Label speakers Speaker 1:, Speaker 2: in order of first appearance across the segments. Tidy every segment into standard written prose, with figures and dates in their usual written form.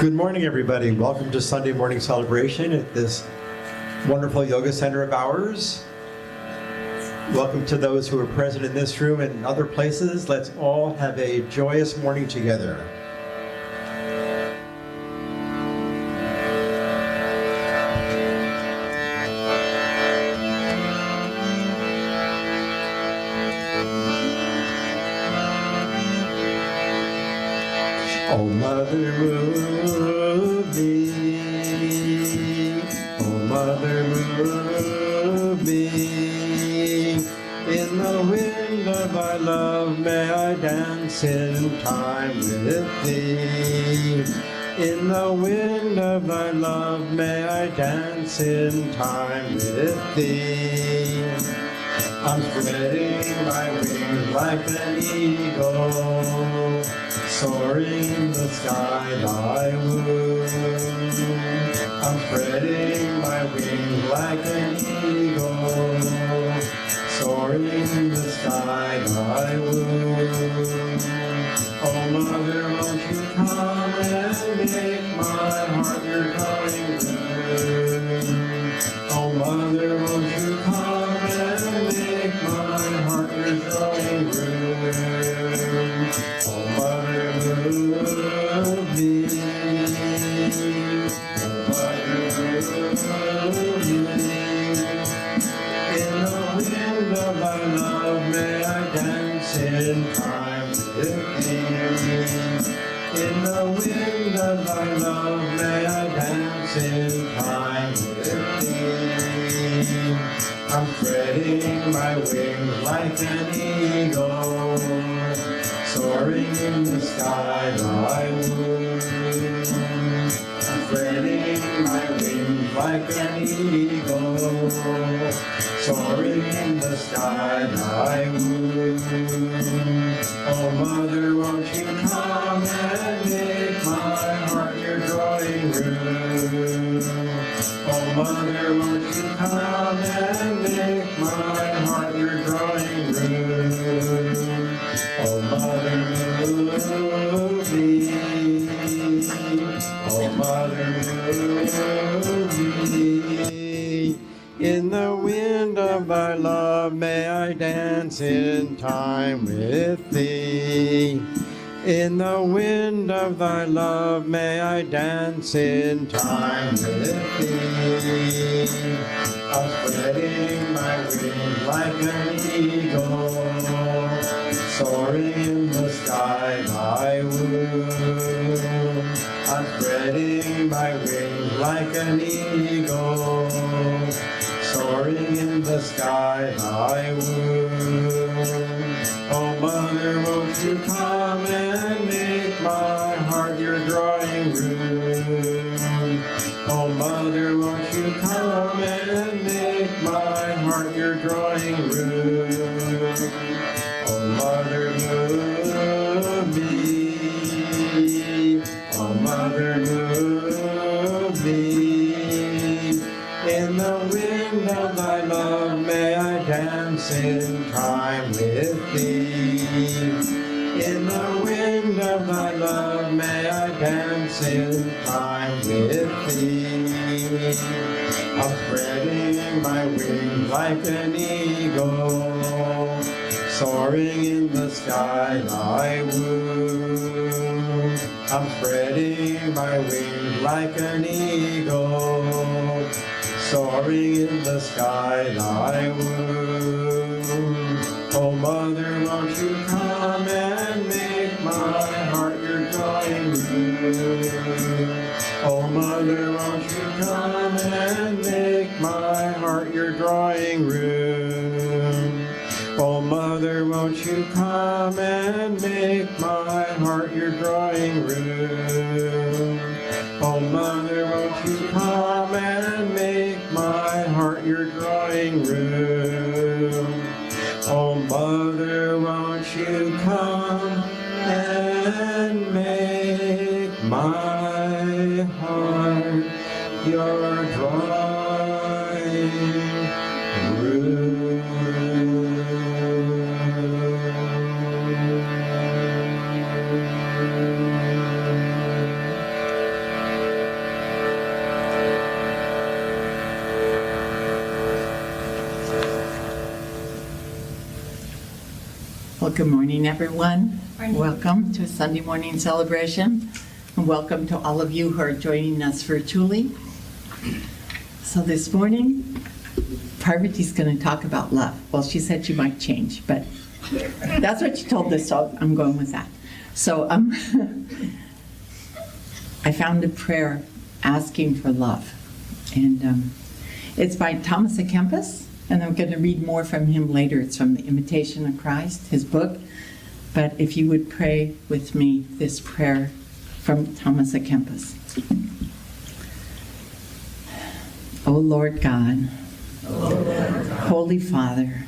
Speaker 1: Good morning, everybody. Welcome to Sunday morning celebration at this wonderful yoga center of ours. Welcome to those who are present in this room and other places. Let's all have a joyous morning together. Oh, Mother, move me. Oh, Mother, move me. In the wind of thy love, may I dance in time with thee. In the wind of thy love, may I dance in time with thee. I'm spreading my wings like an eagle, soaring in the sky thy womb. I'm spreading my wings like an eagle, soaring in the sky thy womb. Oh, Mother, won't you come and make my heart your dwelling room? Oh, Mother, won't you come and make my heart your dwelling room? Oh, Mother, move me. Oh, Mother, move me. In the wind of thy love, may I dance in time with thee. In the wind of thy love, may I dance in time with thee. I'm spreading my wings like an eagle, soaring in the sky thy womb. I'm spreading my wings like an eagle, soaring in the sky thy womb. Oh, Mother, won't you come and make my heart your drawing room? Oh, Mother, won't you come and make my heart your drawing room? Oh, Mother, move me. Oh, Mother, move me. In the wind of thy love, may I dance in time with thee. In the wind of thy love, may I dance in time with thee. I'm spreading my wings like an eagle, soaring in the sky thy womb. I'm spreading my wings like an eagle, soaring in the sky thy womb. Oh, Mother, won't you come and make my heart your drawing room? Oh, Mother, won't you come and make my heart your drawing room? Oh, Mother, move me. Oh, Mother, move me. In the wind of thy love, may I dance in time with thee. In the wind of thy love, may I dance in time with thee. I'm spreading my wings like an eagle, soaring in the sky thy womb. I'm spreading my wings like an eagle, soaring in the sky thy womb. Oh, Mother, won't you come and make my heart your drawing room? Oh, Mother, won't you come and make my heart your drawing room? Oh, Mother, won't you come and make my heart your drawing room? Oh, Mother, won't you come and make my heart your drawing room? Oh, Mother, won't you come and make my heart your drawing room?
Speaker 2: Well, good morning, everyone.
Speaker 3: Morning.
Speaker 2: Welcome to Sunday morning celebration, and welcome to all of you who are joining us virtually. So this morning, Parvati's going to talk about love. Well, she said she might change, but that's what she told us, so I'm going with that. So I found a prayer asking for love, and it's by Thomas à Kempis. And I'm going to read more from him later. It's from The Imitation of Christ, his book. But if you would pray with me this prayer from Thomas à Kempis. O Lord God, Holy Father,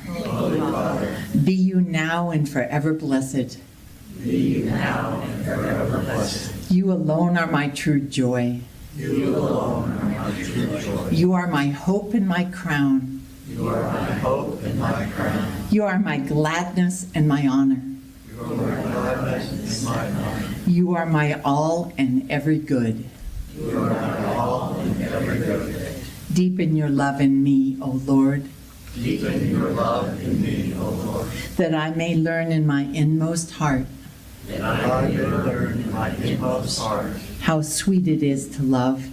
Speaker 2: be you now and forever blessed.
Speaker 4: Be you now and forever blessed.
Speaker 2: You alone are my true joy.
Speaker 4: You alone are my true joy.
Speaker 2: You are my hope and my crown.
Speaker 4: You are my hope and my crown.
Speaker 2: You are my gladness and my honor.
Speaker 4: You are my gladness and my honor.
Speaker 2: You are my all and every good.
Speaker 4: You are my all and every good.
Speaker 2: Deepen your love in me, O Lord,
Speaker 4: Deepen your love in me, O Lord,
Speaker 2: that I may learn in my inmost heart
Speaker 4: that I may learn in my inmost heart
Speaker 2: how sweet it is to love,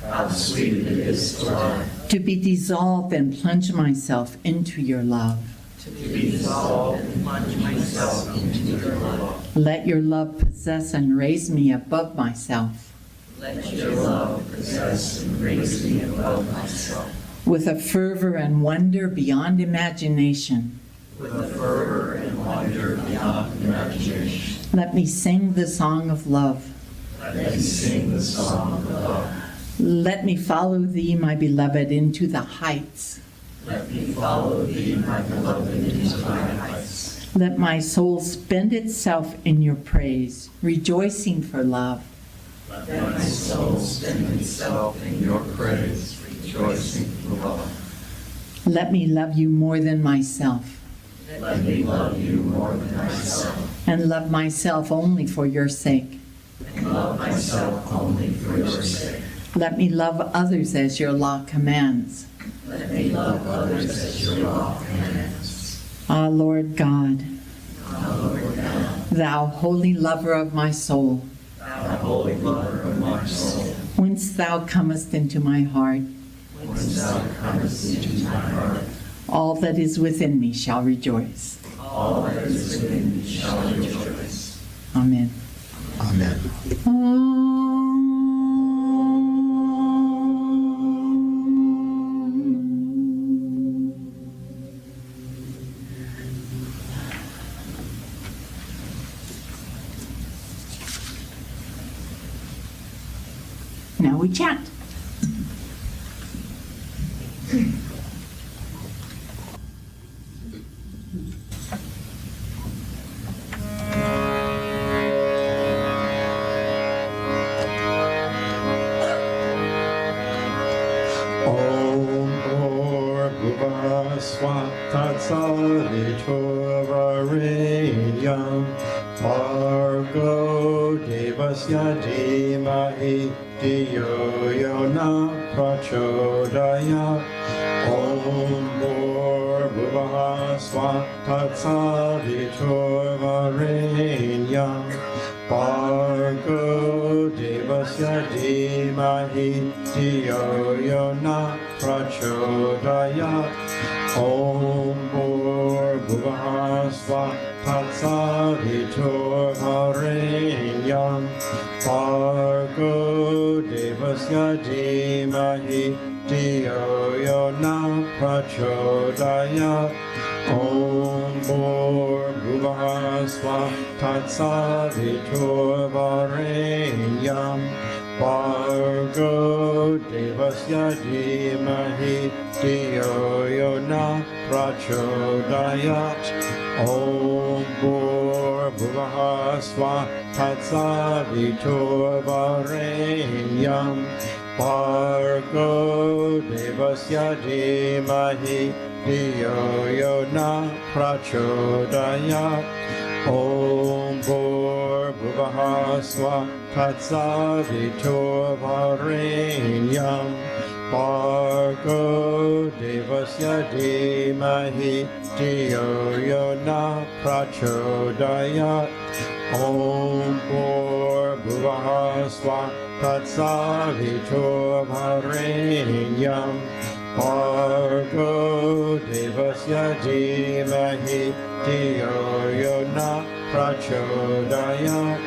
Speaker 4: how sweet it is to love,
Speaker 2: to be dissolved and plunge myself into your love.
Speaker 4: to be dissolved and plunge myself into your love.
Speaker 2: Let your love possess and raise me above myself,
Speaker 4: Let your love possess and raise me above myself,
Speaker 2: with a fervor and wonder beyond imagination.
Speaker 4: with a fervor and wonder beyond imagination.
Speaker 2: Let me sing the song of love.
Speaker 4: Let me sing the song of love.
Speaker 2: Let me follow thee, my beloved, into the heights.
Speaker 4: Let me follow thee, my beloved, into my heights.
Speaker 2: Let my soul spend itself in your praise, rejoicing for love.
Speaker 4: Let my soul spend itself in your praise, rejoicing for love.
Speaker 2: Let me love you more than myself,
Speaker 4: Let me love you more than myself,
Speaker 2: and love myself only for your sake.
Speaker 4: and love myself only for your sake.
Speaker 2: Let me love others as your law commands.
Speaker 4: Let me love others as your law commands.
Speaker 2: Ah, Lord God,
Speaker 4: O Lord God,
Speaker 2: thou holy lover of my soul,
Speaker 4: thou holy lover of my soul,
Speaker 2: whence thou comest into my heart,
Speaker 4: whence thou comest into my heart,
Speaker 2: all that is within me shall rejoice.
Speaker 4: all that is within me shall rejoice.
Speaker 2: Amen.
Speaker 1: Amen.
Speaker 2: Now we chant.
Speaker 1: Om Bhurбhuva Swatat Varenyam Bhargo Devasya Dhimahi Dhiyo Yo Na Prachodayat. Om Bhurбhuva Swatat Varenyam Bhargo Devasya Dhimahi Dhiyo Yo Na Prachodayat. Om Bhurбhuva Swatat Varenyam Bhargo Devasya Dhimahi Dhiyo Yo Na Prachodayat. Om Bhurбhuva Swatat Varenyam Bhargo Devasya Dhimahi Dhiyo Yo Na Prachodayat. Om Bhurбhuva Swatat Varenyam Bhargo Devasya Dhimahi Dhiyo Yo Na Prachodayat. Om Bhurбhuva Swatat Varenyam Bargo Devasya Dhimahi Dhiyo Yo Na Prachodayat. Om Bhurvubhaha Svah Tatsavitur Varenyam. Bargo Devasya Dhimahi Dhiyo Yo Na Prachodayat.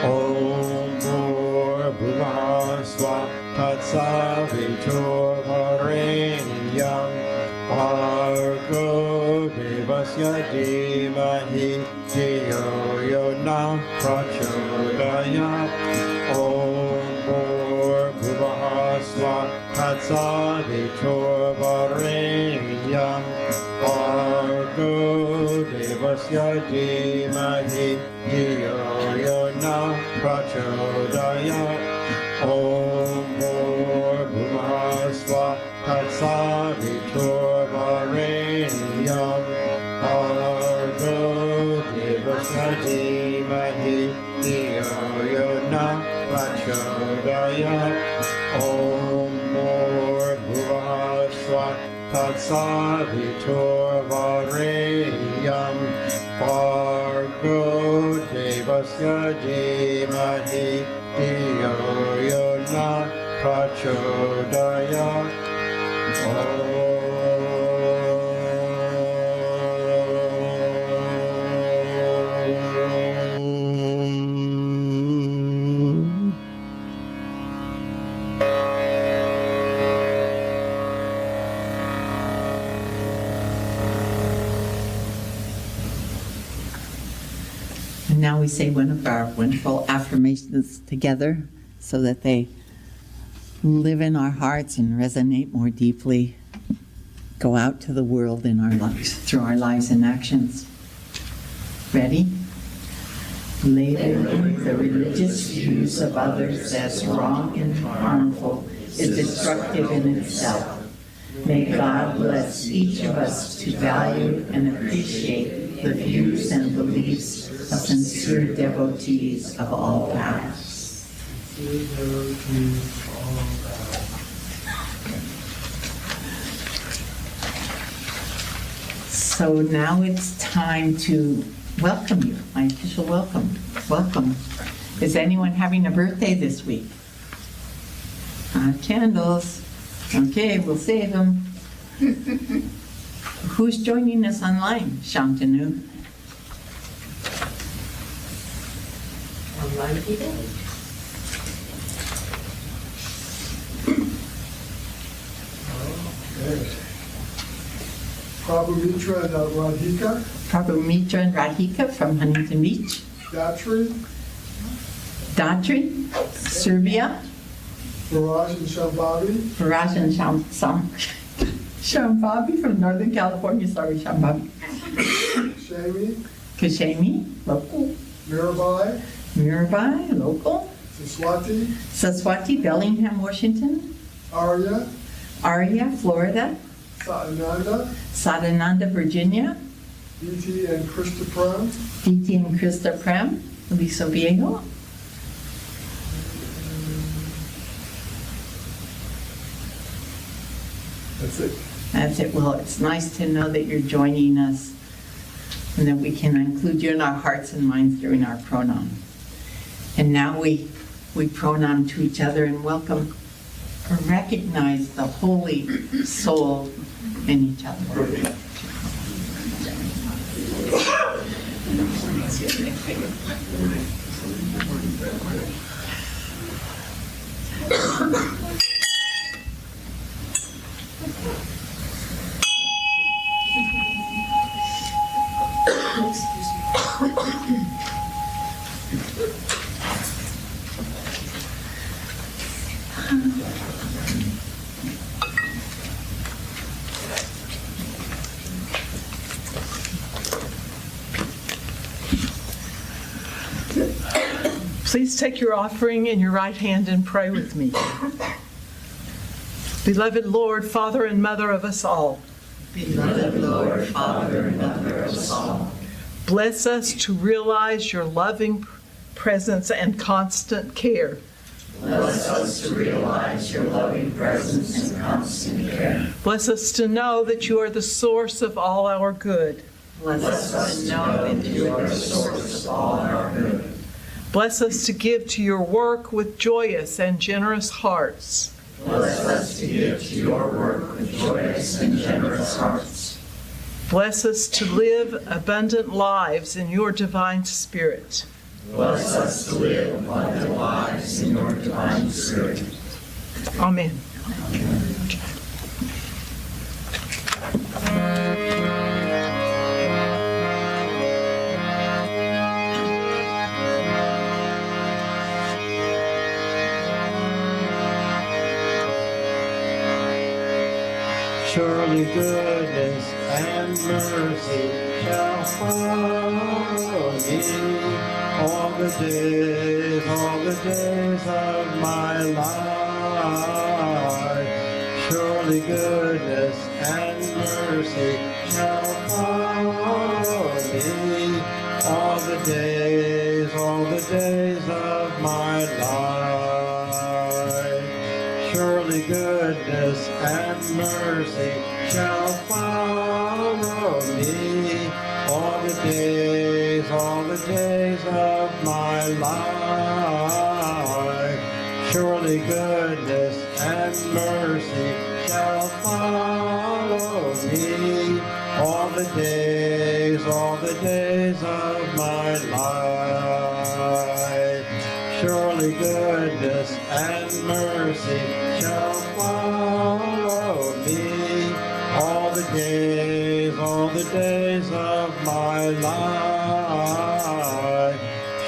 Speaker 1: Om Bhurvubhaha Svah Tatsavitur Varenyam. Bargo Devasya Dhimahi Dhiyo Yo Na Prachodayat. Om Bhurvubhaha Svah Tatsavitur Varenyam. Bargo Devasya Dhimahi Dhiyo Yo Na Prachodayat. Om Bhurvubhaha Svah Tatsavitur Varenyam. Bargo Devasya Dhimahi Dhiyo Yo Na Prachodayat. Om Bhurvubhaha Svah Tatsavitur Varenyam. Bargo Devasya Dhimahi Dhiyo Yo Na Prachodayat.
Speaker 2: And now we say one of our wonderful affirmations together so that they live in our hearts and resonate more deeply, go out to the world in our lives, through our lives and actions. Ready? Labeling the religious views of others as wrong and harmful is destructive in itself. May God bless each of us to value and appreciate the views and beliefs of sincere devotees of all paths. So now it's time to welcome you, my official welcome. Welcome. Is anyone having a birthday this week? Candles. Okay, we'll save them. Who's joining us online, Shantanu?
Speaker 3: Online people?
Speaker 5: Prabhu Mitra and Radhika,
Speaker 2: Prabhu Mitra and Radhika from Huntington Beach.
Speaker 5: Datri,
Speaker 2: Datri, Serbia.
Speaker 5: Viraj and Shambhavi,
Speaker 2: Viraj and Shambhavi from Northern California. Sorry, Shambhavi.
Speaker 5: Shami,
Speaker 2: Kashemi, local.
Speaker 5: Mirabai,
Speaker 2: Mirabai, local.
Speaker 5: Saswati,
Speaker 2: Saswati, Bellingham, Washington.
Speaker 5: Arya,
Speaker 2: Arya, Florida.
Speaker 5: Satananda,
Speaker 2: Sadananda, Virginia.
Speaker 5: DT and Krista Pram,
Speaker 2: DT and Krista Prem, Lisa Viejo.
Speaker 5: that's it.
Speaker 2: That's it. Well, it's nice to know that you're joining us and that we can include you in our hearts and minds during our pronoun. And now we pronoun to each other and welcome or recognize the holy soul in each other.
Speaker 6: Please take your offering in your right hand and pray with me. Beloved Lord, Father and Mother of us all,
Speaker 2: Beloved Lord, Father and Mother of us all,
Speaker 6: bless us to realize your loving presence and constant care.
Speaker 4: Bless us to realize your loving presence and constant care.
Speaker 6: Bless us to know that you are the source of all our good.
Speaker 2: Bless us to know that
Speaker 4: you are the source of all our good.
Speaker 6: Bless us to give to your work with joyous and generous hearts.
Speaker 4: Bless us to give to your work with joyous and generous hearts.
Speaker 6: Bless us to live abundant lives in your divine spirit.
Speaker 4: Bless us to live abundant lives in your divine spirit.
Speaker 6: Amen.
Speaker 1: Surely goodness and mercy shall follow me all the days of my life. Surely goodness and mercy shall follow me all the days of my life. Surely goodness and mercy shall follow me all the days of my life. Surely goodness and mercy shall follow me all the days of my life. Surely goodness and mercy shall follow me all the days of my life.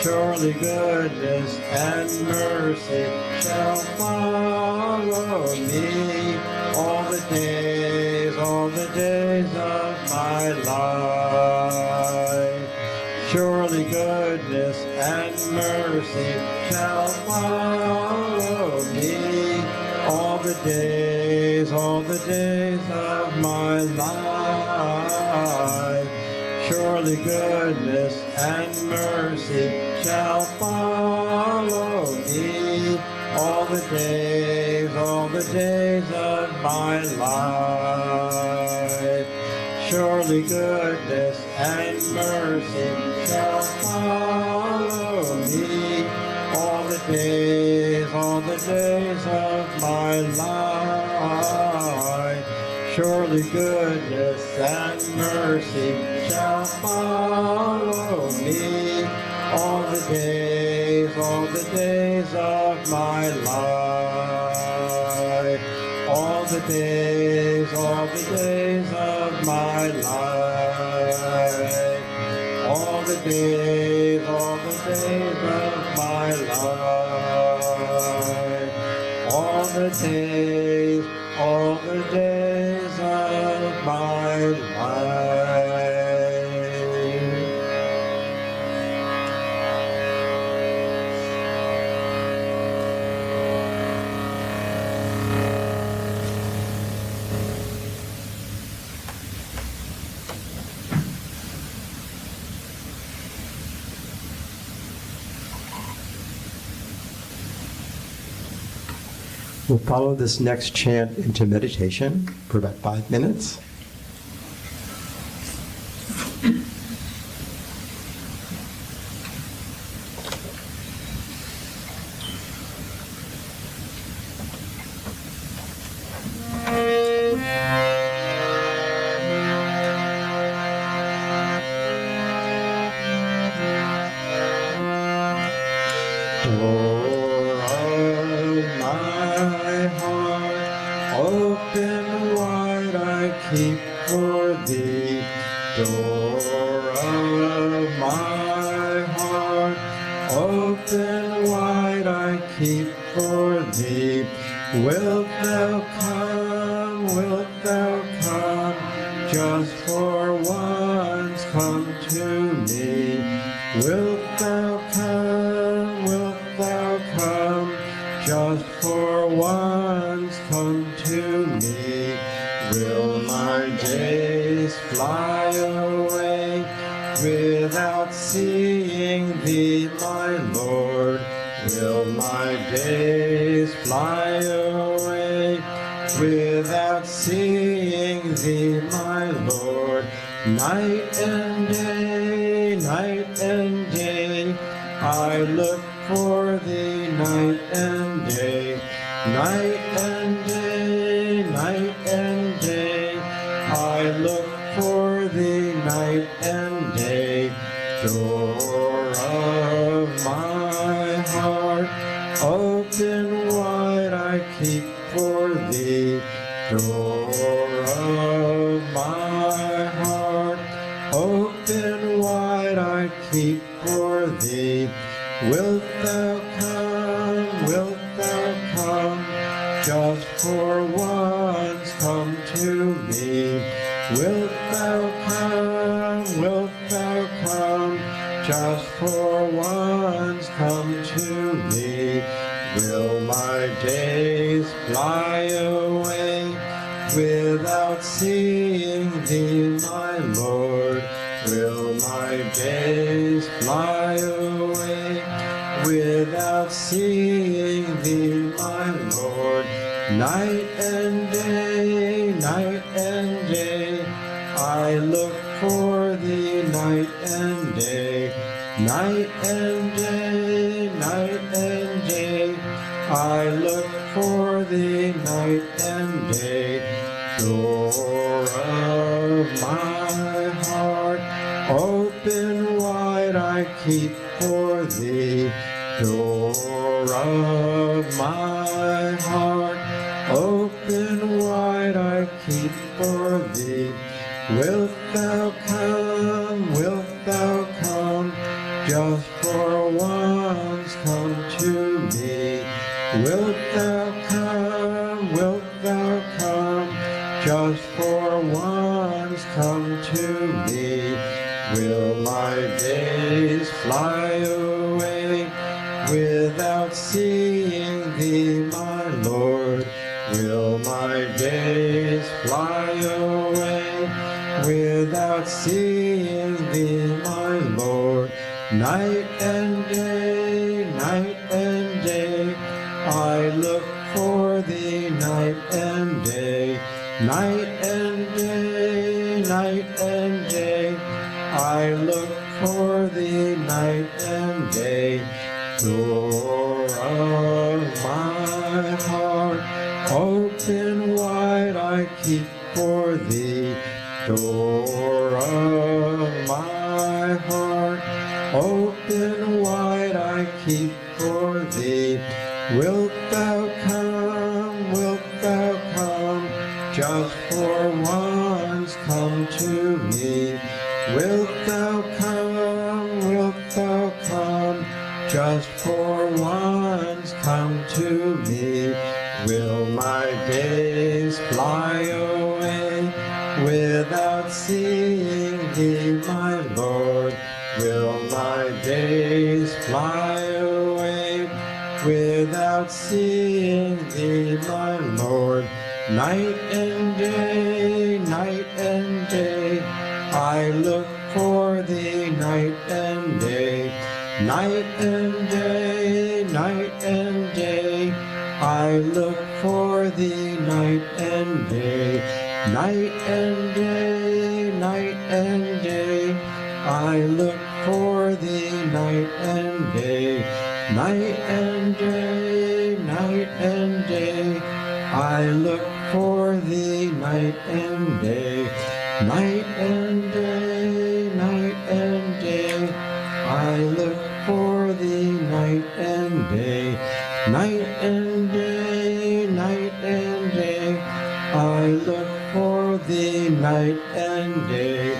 Speaker 1: Surely goodness and mercy shall follow me all the days of my life. Surely goodness and mercy shall follow me all the days of my life. Surely goodness and mercy shall follow me all the days of my life. Surely goodness and mercy shall follow me all the days of my life. Surely goodness and mercy shall follow me all the days of my life. All the days of my life. All the days of my life. All the days of my life. We'll follow this next chant into meditation for about 5 minutes. Open wide I keep for thee, door of my heart. Open wide I keep for thee. Wilt thou come, just for once come to me. Wilt thou come, just for once come to me. Will my days fly away without seeing thee, my Lord? Will my days fly away without seeing thee, my Lord? Night and day, I look for thee, night and day. Night and day, I look for thee, night and day. Door of my heart, open wide I keep for thee. Door of my heart, open wide I keep for thee. Wilt thou come, just for once come to me? Wilt thou come, just for once come to me? Will my days fly away without seeing thee, my Lord? Will my days fly away without seeing thee, my Lord? Night and day, I look for thee, night and day. Night and day, I look for thee, night and day. Door of my heart, open wide I keep for thee. Door of my heart, open wide I keep for thee. Wilt thou come, just for once come to me? Wilt thou come, just for once come to me? Will my days fly away without seeing thee, my Lord? Will my days fly away without seeing thee, my Lord? Night and day, I look for thee, night and day. Night and day, I look for thee, night and day. Door of my heart, open wide I keep for thee. Door of my heart, open wide I keep for thee. Wilt thou come, just for once come to me? Wilt thou come, just for once come to me? Will my days fly away without seeing thee, my Lord? Will my days fly away without seeing thee, my Lord? Night and day, I look for thee, night and day. Night and day, I look for thee, night and day. Night and day, I look for thee, night and day. Night and day, I look for thee, night and day. Night and day, I look for thee, night and day. Night and day, I look for thee, night and day.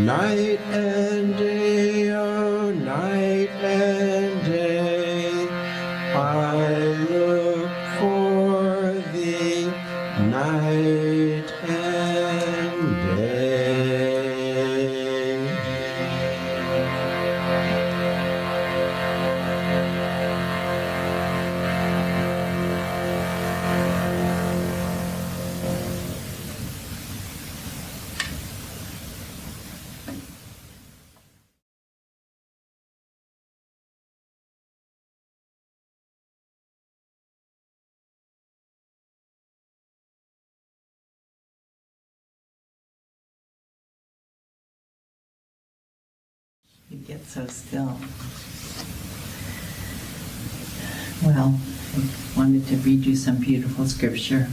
Speaker 1: Night and day, oh night and day, I look for thee, night and day.
Speaker 2: could get so still. Well, I wanted to read you some beautiful scripture.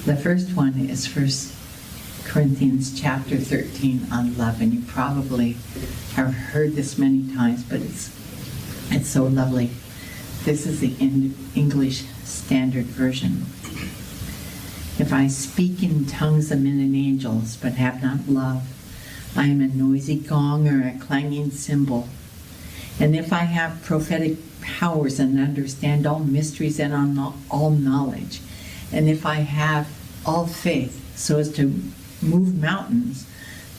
Speaker 2: The first one is 1 Corinthians chapter 13 on love, and you probably have heard this many times, but it's so lovely. This is the English Standard Version. If I speak in tongues of men and angels, but have not love, I am a noisy gong or a clanging cymbal. And if I have prophetic powers and understand all mysteries and all knowledge, and if I have all faith so as to move mountains,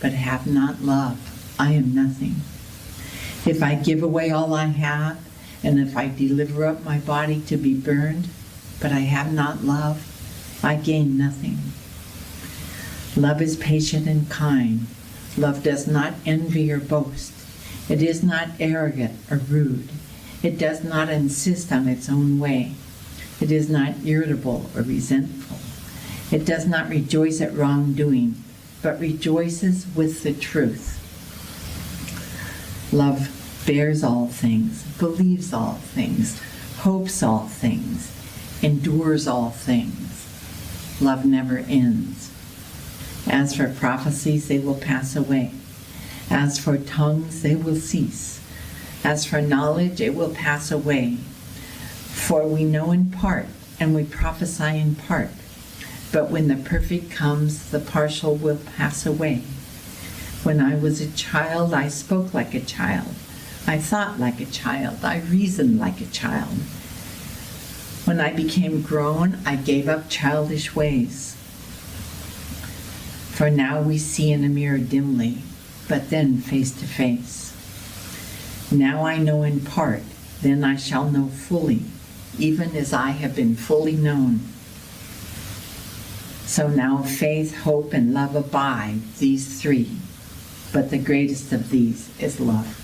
Speaker 2: but have not love, I am nothing. If I give away all I have, and if I deliver up my body to be burned, but I have not love, I gain nothing. Love is patient and kind. Love does not envy or boast. It is not arrogant or rude. It does not insist on its own way. It is not irritable or resentful. It does not rejoice at wrongdoing, but rejoices with the truth. Love bears all things, believes all things, hopes all things, endures all things. Love never ends. As for prophecies, they will pass away. As for tongues, they will cease. As for knowledge, it will pass away. For we know in part, and we prophesy in part. But when the perfect comes, the partial will pass away. When I was a child, I spoke like a child. I thought like a child. I reasoned like a child. When I became grown, I gave up childish ways. For now we see in a mirror dimly, but then face to face. Now I know in part, then I shall know fully, even as I have been fully known. So now faith, hope, and love abide, these three, but the greatest of these is love.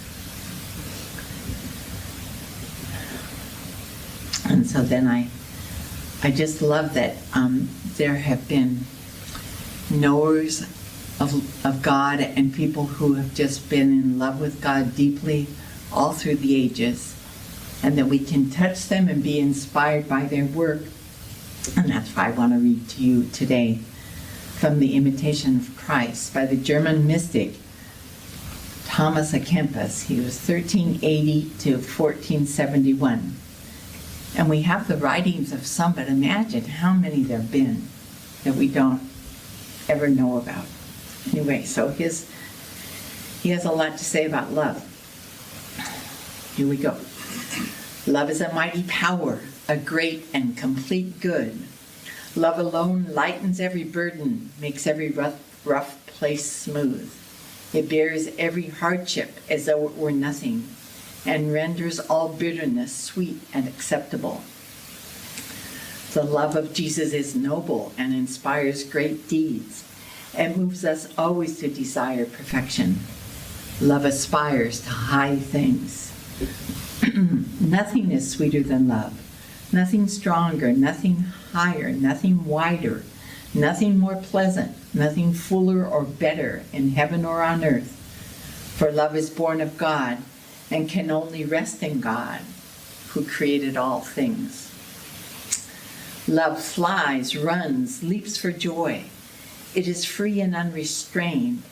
Speaker 2: And so then I just love that there have been knowers of God and people who have just been in love with God deeply all through the ages, and that we can touch them and be inspired by their work. And that's why I want to read to you today from The Imitation of Christ by the German mystic Thomas à Kempis. He was 1380 to 1471. And we have the writings of some, but imagine how many there have been that we don't ever know about. Anyway, so he has a lot to say about love. Here we go. Love is a mighty power, a great and complete good. Love alone lightens every burden, makes every rough place smooth. It bears every hardship as though it were nothing, and renders all bitterness sweet and acceptable. The love of Jesus is noble and inspires great deeds, and moves us always to desire perfection. Love aspires to high things. Nothing is sweeter than love, nothing stronger, nothing higher, nothing wider, nothing more pleasant, nothing fuller or better in heaven or on earth. For love is born of God and can only rest in God, who created all things. Love flies, runs, leaps for joy. It is free and unrestrained.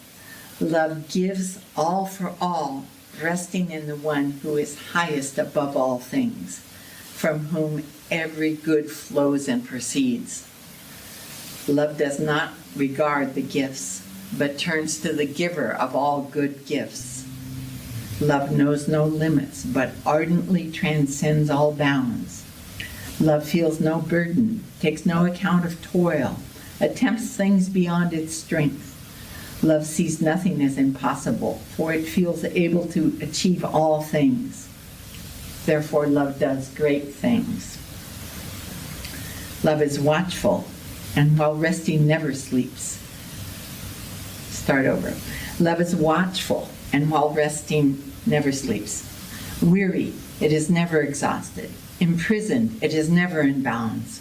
Speaker 2: Love gives all for all, resting in the one who is highest above all things, from whom every good flows and proceeds. Love does not regard the gifts, but turns to the giver of all good gifts. Love knows no limits, but ardently transcends all bounds. Love feels no burden, takes no account of toil, attempts things beyond its strength. Love sees nothing as impossible, for it feels able to achieve all things. Therefore, love does great things. Love is watchful, and while resting never sleeps. Start over. Love is watchful, and while resting never sleeps. Weary, it is never exhausted. Imprisoned, it is never in bounds.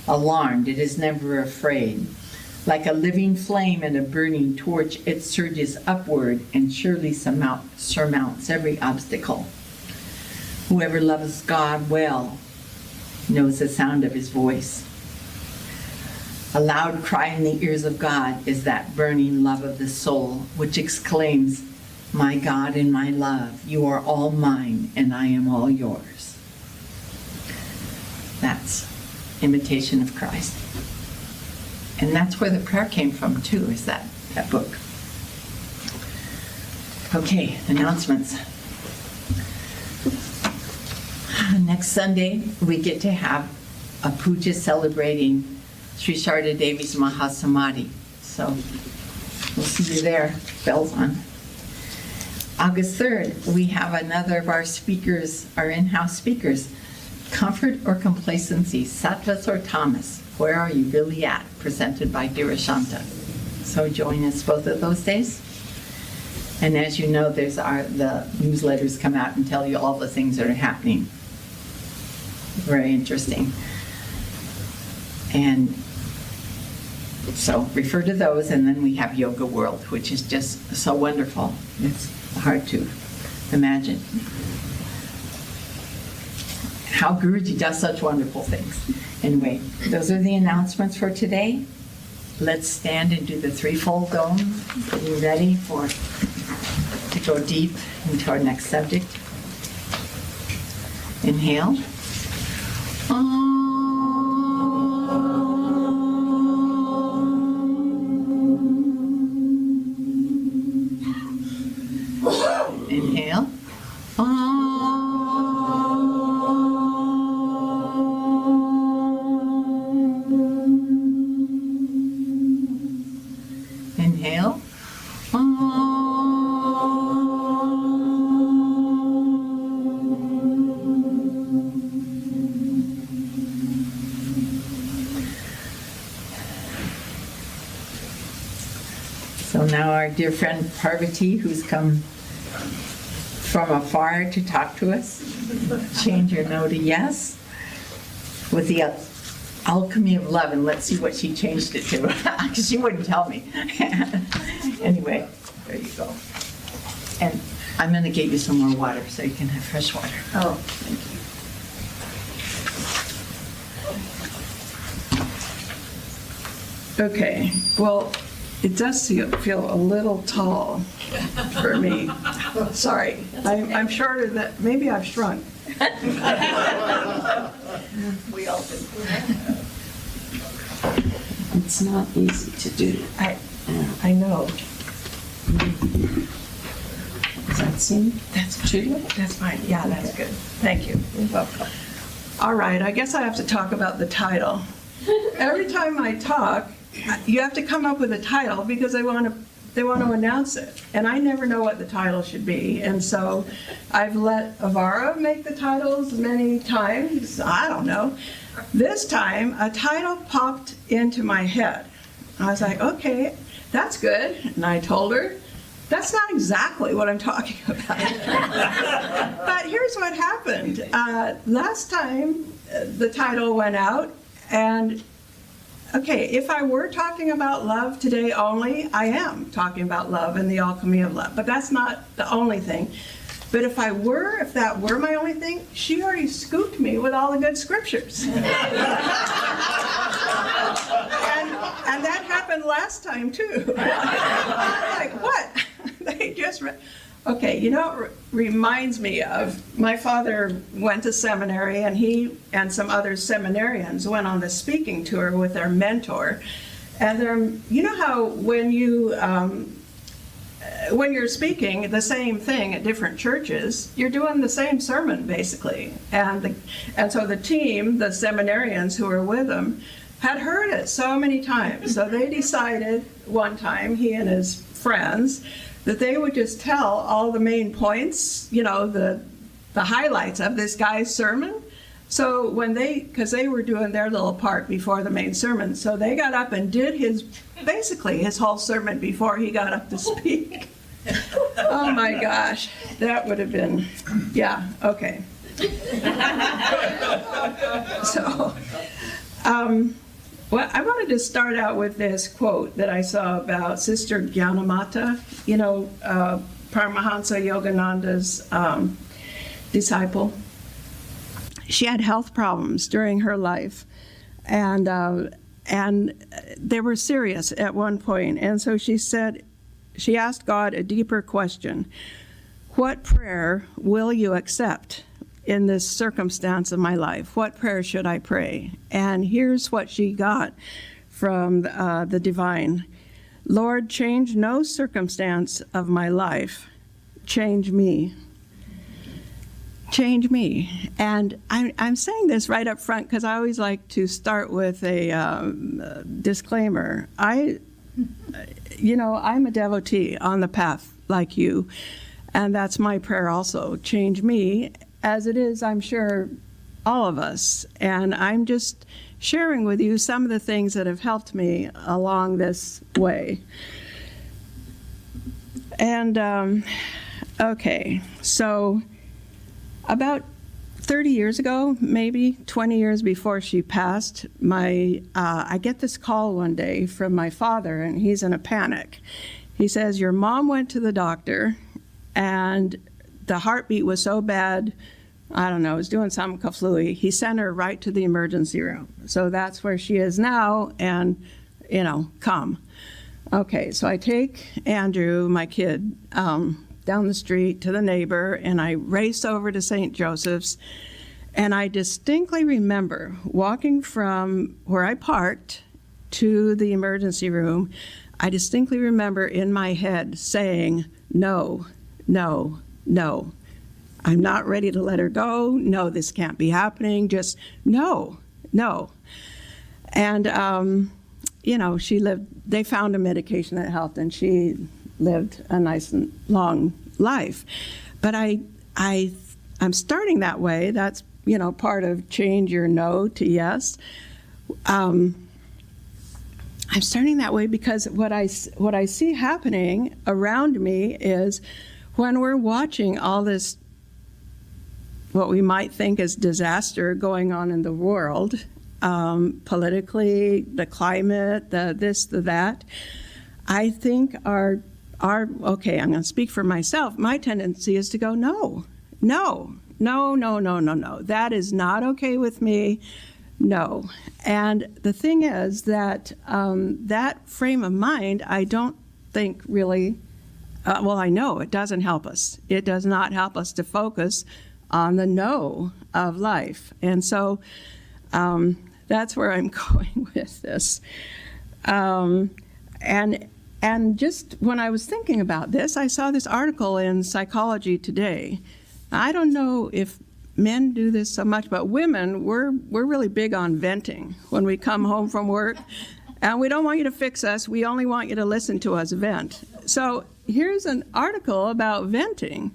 Speaker 2: Alarmed, it is never afraid. Like a living flame and a burning torch, it surges upward and surely surmounts every obstacle. Whoever loves God well knows the sound of his voice. A loud cry in the ears of God is that burning love of the soul, which exclaims, "My God and my love, you are all mine and I am all yours." That's imitation of Christ. And that's where the prayer came from too, is that book. Okay, announcements. Next Sunday, we get to have a puja celebrating Sri Sharda Devi's Mahasamadhi. So we'll see you there, bells on. August 3rd, we have another of our speakers, our in-house speakers, Comfort or Complacency, Sattvas or Tamas, Where Are You Really At? Presented by Dirashanta. So join us both of those days. And as you know, the newsletters come out and tell you all the things that are happening. Very interesting. And so refer to those, and then we have Yoga World, which is just so wonderful. It's hard to imagine how Guruji does such wonderful things. Anyway, those are the announcements for today. Let's stand and do the threefold dome. Are you ready to go deep into our next subject? Inhale. Inhale. Inhale. So now our dear friend Parvati, who's come from afar to talk to us, change your no to yes with the Alchemy of Love, and let's see what she changed it to, because she wouldn't tell me. Anyway, there you go. And I'm going to get you some more water so you can have fresh water. Oh, thank you.
Speaker 6: Okay, well, it does feel a little tall for me. Sorry, I'm shorter than, maybe I've shrunk.
Speaker 2: We all do.
Speaker 3: It's not easy to do.
Speaker 6: I know.
Speaker 3: Does that seem?
Speaker 6: That's true. That's fine. Yeah, that's good. Thank you. You're welcome. All right, I guess I have to talk about the title. Every time I talk, you have to come up with a title because they want to announce it. And I never know what the title should be. And so I've let Avara make the titles many times. I don't know. This time, a title popped into my head. I was like, okay, that's good. And I told her, that's not exactly what I'm talking about. But here's what happened. Last time, the title went out, and okay, if I were talking about love today only, I am talking about love and the alchemy of love, but that's not the only thing. But if that were my only thing, she already scooped me with all the good scriptures. And that happened last time too. Like, what? They just read. Okay, you know, it reminds me of my father went to seminary, and he and some other seminarians went on the speaking tour with their mentor. And you know how when you're speaking the same thing at different churches, you're doing the same sermon basically. And so the team, the seminarians who were with him, had heard it so many times. So they decided one time, he and his friends, that they would just tell all the main points, you know, the highlights of this guy's sermon. So because they were doing their little part before the main sermon, so they got up and did basically his whole sermon before he got up to speak. Oh my gosh, that would have been, yeah, okay. So, Well, I wanted to start out with this quote that I saw about Sister Gyanamata, Paramahansa Yogananda's disciple. She had health problems during her life, and they were serious at one point. And so she asked God a deeper question: what prayer will you accept in this circumstance of my life? What prayer should I pray? And here's what she got from the divine: Lord, change no circumstance of my life. Change me. Change me. And I'm saying this right up front because I always like to start with a disclaimer. I'm a devotee on the path like you, and that's my prayer also. Change me, as it is, I'm sure, all of us. And I'm just sharing with you some of the things that have helped me along this way. And, okay, so about 30 years ago, maybe 20 years before she passed, I get this call one day from my father, and he's in a panic. He says, your mom went to the doctor, and the heartbeat was so bad, I don't know, it was doing some kaflooey. He sent her right to the emergency room. So that's where she is now, and, come. Okay, so I take Andrew, my kid, down the street to the neighbor, and I race over to St. Joseph's, and I distinctly remember walking from where I parked to the emergency room. I distinctly remember in my head saying, no, no, no. I'm not ready to let her go. No, this can't be happening. Just no, no. And, they found a medication that helped, and she lived a nice and long life. But I'm starting that way. That's, part of change your no to yes. I'm starting that way because what I see happening around me is when we're watching all this, what we might think is disaster going on in the world, politically, the climate, the this, the that, I think okay, I'm going to speak for myself. My tendency is to go, no. That is not okay with me. No. And the thing is that that frame of mind, I don't think really, I know it doesn't help us. It does not help us to focus on the no of life. And so that's where I'm going with this. And just when I was thinking about this, I saw this article in Psychology Today. I don't know if men do this so much, but women, we're really big on venting when we come home from work. And we don't want you to fix us. We only want you to listen to us vent. So here's an article about venting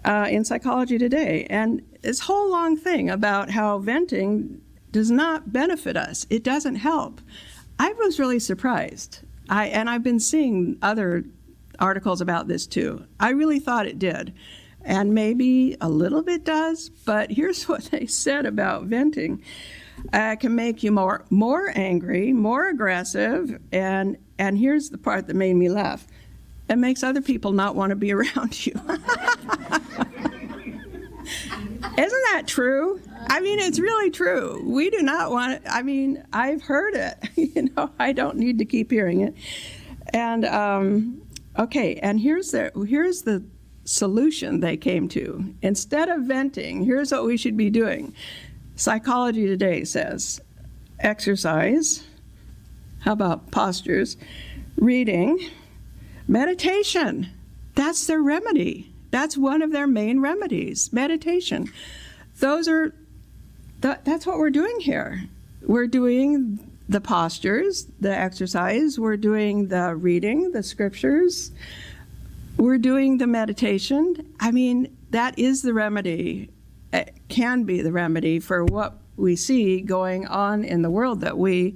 Speaker 6: in Psychology Today. And this whole long thing about how venting does not benefit us. It doesn't help. I was really surprised. And I've been seeing other articles about this too. I really thought it did. And maybe a little bit does, but here's what they said about venting. It can make you more angry, more aggressive, and here's the part that made me laugh. It makes other people not want to be around you. Isn't that true? I mean, it's really true. We do not want it. I've heard it. I don't need to keep hearing it. And, okay, and here's the solution they came to. Instead of venting, here's what we should be doing. Psychology Today says exercise, how about postures, reading, meditation. That's their remedy. That's one of their main remedies, meditation. That's what we're doing here. We're doing the postures, the exercise, we're doing the reading, the scriptures, we're doing the meditation. That is the remedy. It can be the remedy for what we see going on in the world that we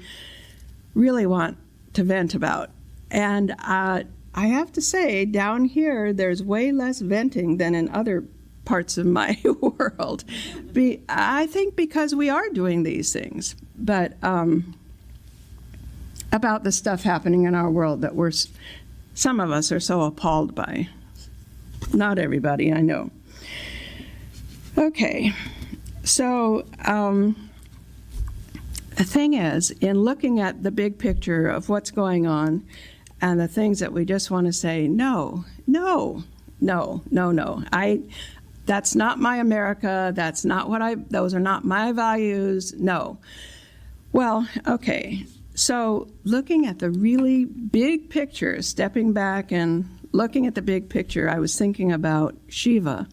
Speaker 6: really want to vent about. And I have to say, down here, there's way less venting than in other parts of my world. I think because we are doing these things. But about the stuff happening in our world that some of us are so appalled by. Not everybody, I know. Okay, so the thing is, in looking at the big picture of what's going on and the things that we just want to say, no, no, no, no, no. That's not my America. That's not those are not my values. No. Well, okay. So looking at the really big picture, stepping back and looking at the big picture, I was thinking about Shiva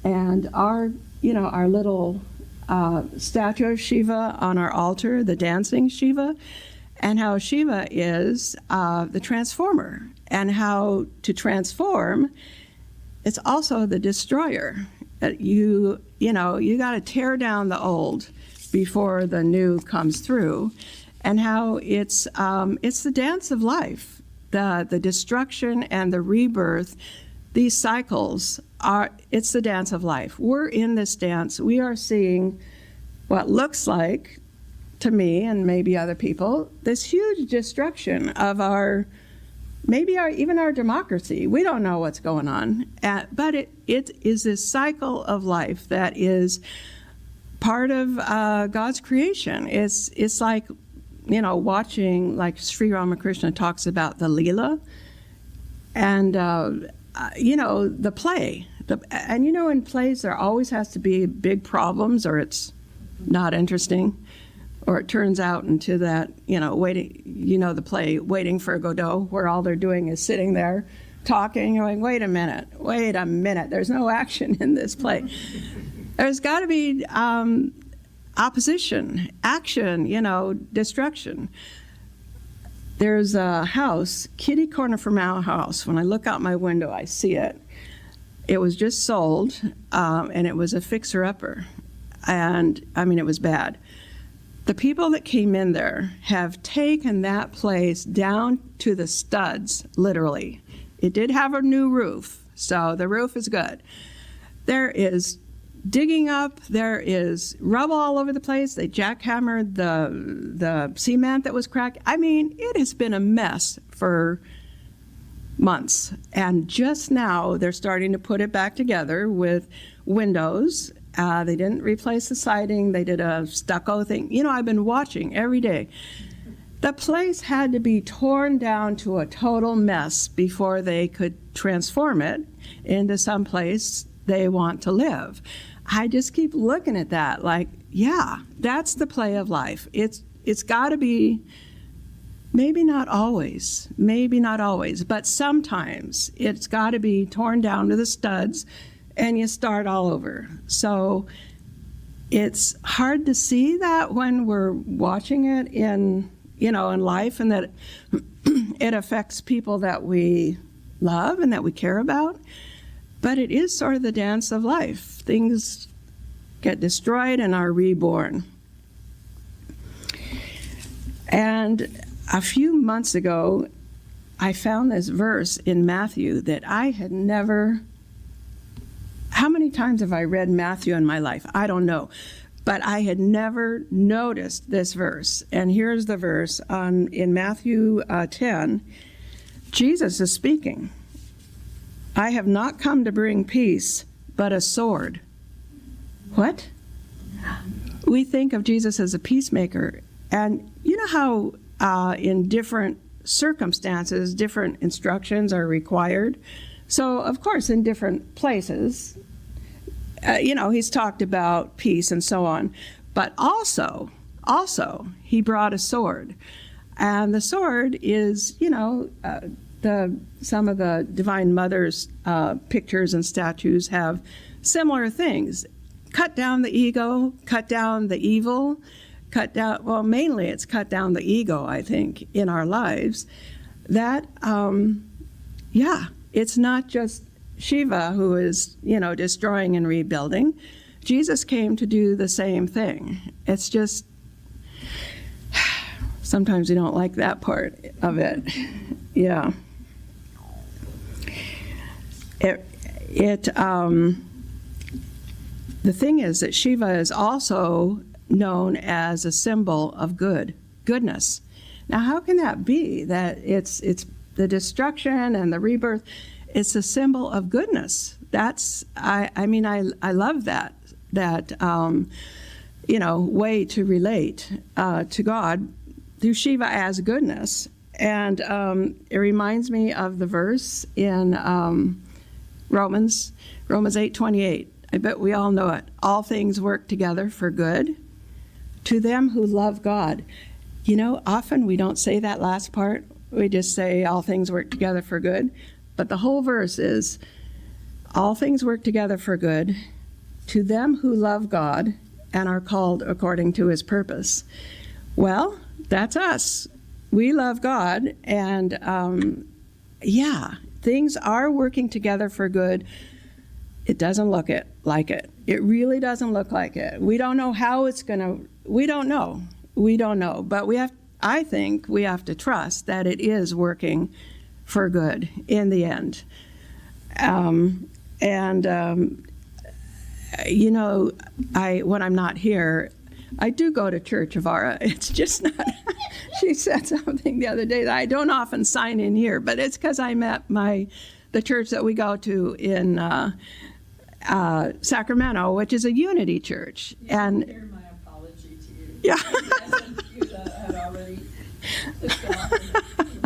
Speaker 6: and our little statue of Shiva on our altar, the dancing Shiva, and how Shiva is the transformer, and how to transform, it's also the destroyer. You got to tear down the old before the new comes through, and how it's the dance of life, the destruction and the rebirth. These cycles it's the dance of life. We're in this dance. We are seeing what looks like, to me and maybe other people, this huge destruction of even our democracy. We don't know what's going on, but it is this cycle of life that is part of God's creation. It's like, watching, like Sri Ramakrishna talks about the Leela, and the play. In plays there always has to be big problems, or it's not interesting, or it turns out into that, the play Waiting for Godot, where all they're doing is sitting there talking, going, wait a minute, there's no action in this play. There's got to be opposition, action, destruction. There's a house, kitty corner from our house. When I look out my window, I see it. It was just sold, and it was a fixer-upper. And, it was bad. The people that came in there have taken that place down to the studs, literally. It did have a new roof, so the roof is good. There is digging up, there is rubble all over the place. They jackhammered the cement that was cracked. It has been a mess for months. And just now they're starting to put it back together with windows. They didn't replace the siding. They did a stucco thing. I've been watching every day. The place had to be torn down to a total mess before they could transform it into some place they want to live. I just keep looking at that like, yeah, that's the play of life. It's got to be, maybe not always, but sometimes it's got to be torn down to the studs and you start all over. So it's hard to see that when we're watching it in life, and that it affects people that we love and that we care about. But it is sort of the dance of life. Things get destroyed and are reborn. And a few months ago, I found this verse in Matthew that I had never. How many times have I read Matthew in my life? I don't know. But I had never noticed this verse. And here's the verse in Matthew 10. Jesus is speaking. I have not come to bring peace, but a sword. What? We think of Jesus as a peacemaker. And you know how in different circumstances, different instructions are required? So, of course, in different places, he's talked about peace and so on. But also, he brought a sword. And the sword is, some of the Divine Mother's pictures and statues have similar things. Cut down the ego, cut down the evil, mainly it's cut down the ego, I think, in our lives. That, it's not just Shiva who is, destroying and rebuilding. Jesus came to do the same thing. It's just, sometimes we don't like that part of it. Yeah. The thing is that Shiva is also known as a symbol of goodness. Now, how can that be? That it's the destruction and the rebirth. It's a symbol of goodness. That's I mean I love that way to relate to God through Shiva as goodness. And it reminds me of the verse in Romans 8:28. I bet we all know it. All things work together for good to them who love God. Often we don't say that last part. We just say all things work together for good. But the whole verse is all things work together for good to them who love God and are called according to his purpose. Well, that's us. We love God, and things are working together for good. It doesn't look like it. It really doesn't look like it. We don't know how it's going to, we don't know. But I think we have to trust that it is working for good in the end. When I'm not here, I do go to church, Avara. It's just not, she said something the other day that I don't often sign in here, but it's because I'm at the church that we go to in Sacramento, which is a unity church. And
Speaker 3: Here's my apology to you.
Speaker 6: yeah.
Speaker 3: You had already gone.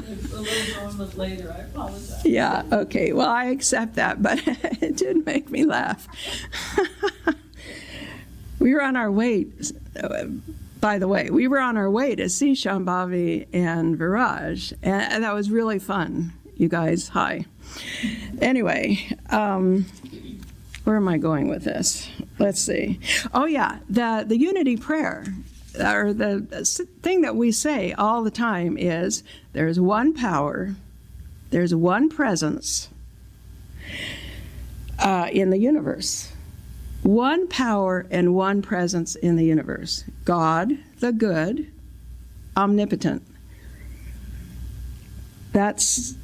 Speaker 3: It's a little moment later. I apologize.
Speaker 6: Yeah, okay. Well, I accept that, but it did make me laugh. We were on our way, by the way, to see Shambhavi and Viraj, and that was really fun, you guys. Hi. Anyway, where am I going with this? Let's see. Oh, yeah, the unity prayer, or the thing that we say all the time is there's one power, there's one presence in the universe. One power and one presence in the universe. God, the good, omnipotent. That's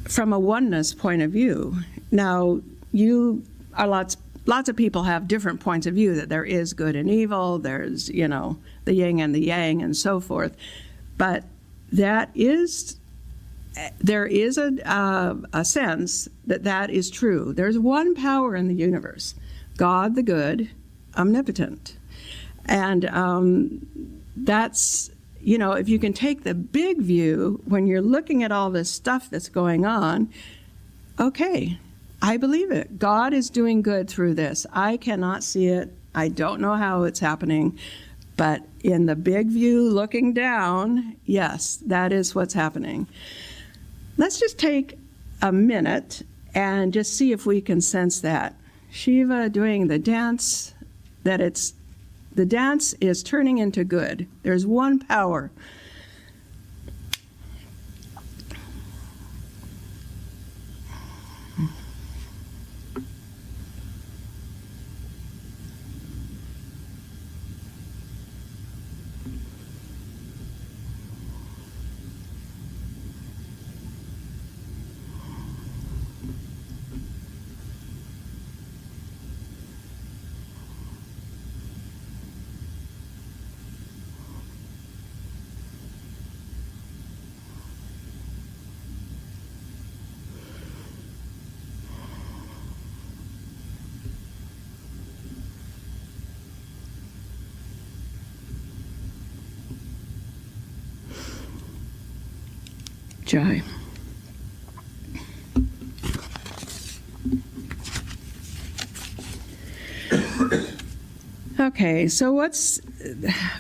Speaker 6: from a oneness point of view. Now, lots of people have different points of view, that there is good and evil, there's, the yin and the yang and so forth. But there is a sense that is true. There's one power in the universe. God, the good, omnipotent. And that's, if you can take the big view when you're looking at all this stuff that's going on, okay, I believe it. God is doing good through this. I cannot see it. I don't know how it's happening. But in the big view, looking down, yes, that is what's happening. Let's just take a minute and just see if we can sense that. Shiva doing the dance, the dance is turning into good. There's one power. Jai. Okay, so let's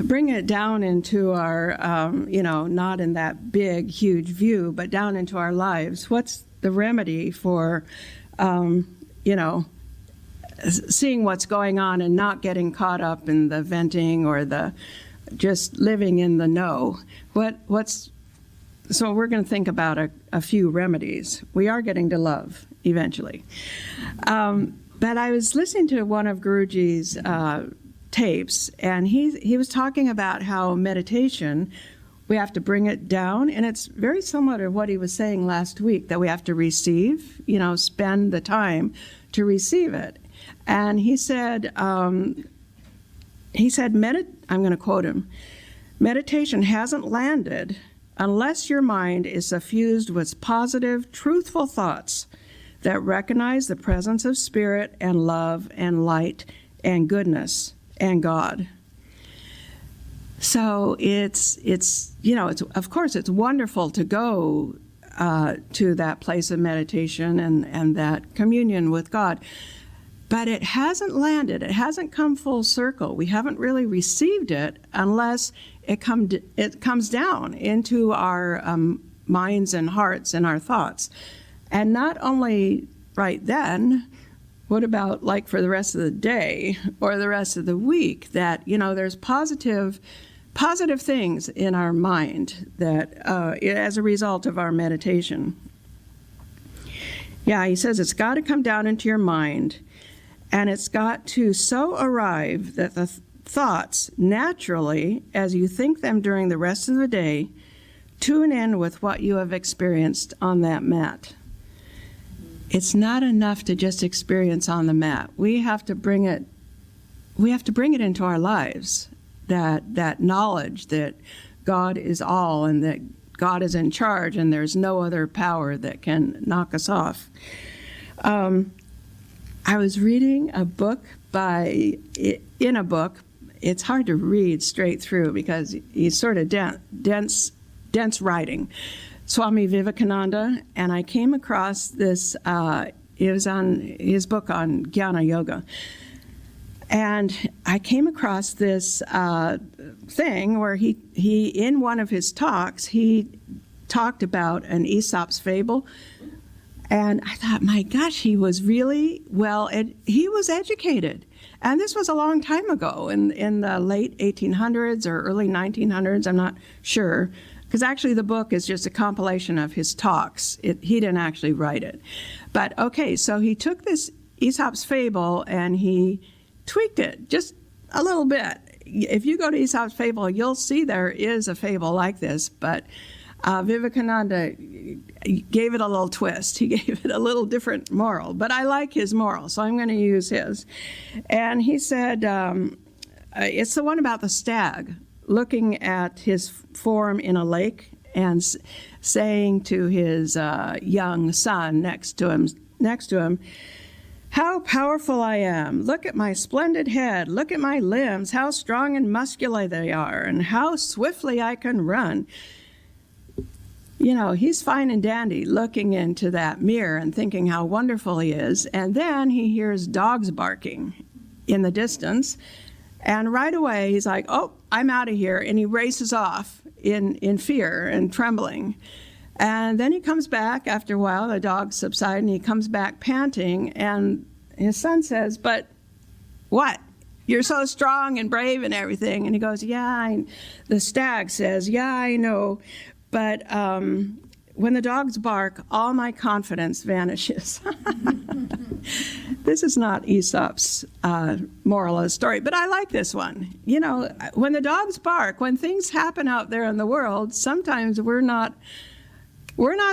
Speaker 6: bring it down into our, not in that big, huge view, but down into our lives. What's the remedy for, seeing what's going on and not getting caught up in the venting or the just living in the know? So we're going to think about a few remedies. We are getting to love eventually. But I was listening to one of Guruji's tapes, and he was talking about how meditation, we have to bring it down, and it's very similar to what he was saying last week, that we have to receive, spend the time to receive it. And he said, I'm going to quote him, meditation hasn't landed unless your mind is suffused with positive, truthful thoughts that recognize the presence of spirit and love and light and goodness and God. So it's of course it's wonderful to go to that place of meditation and that communion with God. But it hasn't landed. It hasn't come full circle. We haven't really received it unless it comes down into our minds and hearts and our thoughts. And not only right then, what about like for the rest of the day or the rest of the week, that, there's positive things in our mind that as a result of our meditation. Yeah, he says it's got to come down into your mind, and it's got to so arrive that the thoughts naturally, as you think them during the rest of the day, tune in with what you have experienced on that mat. It's not enough to just experience on the mat. We have to bring it into our lives, that knowledge that God is all and that God is in charge and there's no other power that can knock us off. I was reading a book in a book, it's hard to read straight through because he's sort of dense writing, Swami Vivekananda, and I came across this, it was on his book on Jnana Yoga. And I came across this thing where he in one of his talks, he talked about an Aesop's fable. And I thought, my gosh, he was really he was educated. And this was a long time ago, in the late 1800s or early 1900s, I'm not sure. Because actually the book is just a compilation of his talks. He didn't actually write it. But okay, so he took this Aesop's fable and he tweaked it just a little bit. If you go to Aesop's fable, you'll see there is a fable like this, but Vivekananda gave it a little twist. He gave it a little different moral, but I like his moral, so I'm going to use his. And he said, it's the one about the stag looking at his form in a lake and saying to his young son next to him, "How powerful I am. Look at my splendid head. Look at my limbs, how strong and muscular they are, and how swiftly I can run." He's fine and dandy looking into that mirror and thinking how wonderful he is. And then he hears dogs barking in the distance. And right away, he's like, "Oh, I'm out of here." And he races off in fear and trembling. And then he comes back after a while, the dogs subside, and he comes back panting. And his son says, "But what? You're so strong and brave and everything." And he goes, the stag says, "Yeah, I know. But when the dogs bark, all my confidence vanishes." This is not Aesop's moral of the story, but I like this one. When the dogs bark, when things happen out there in the world, sometimes we're not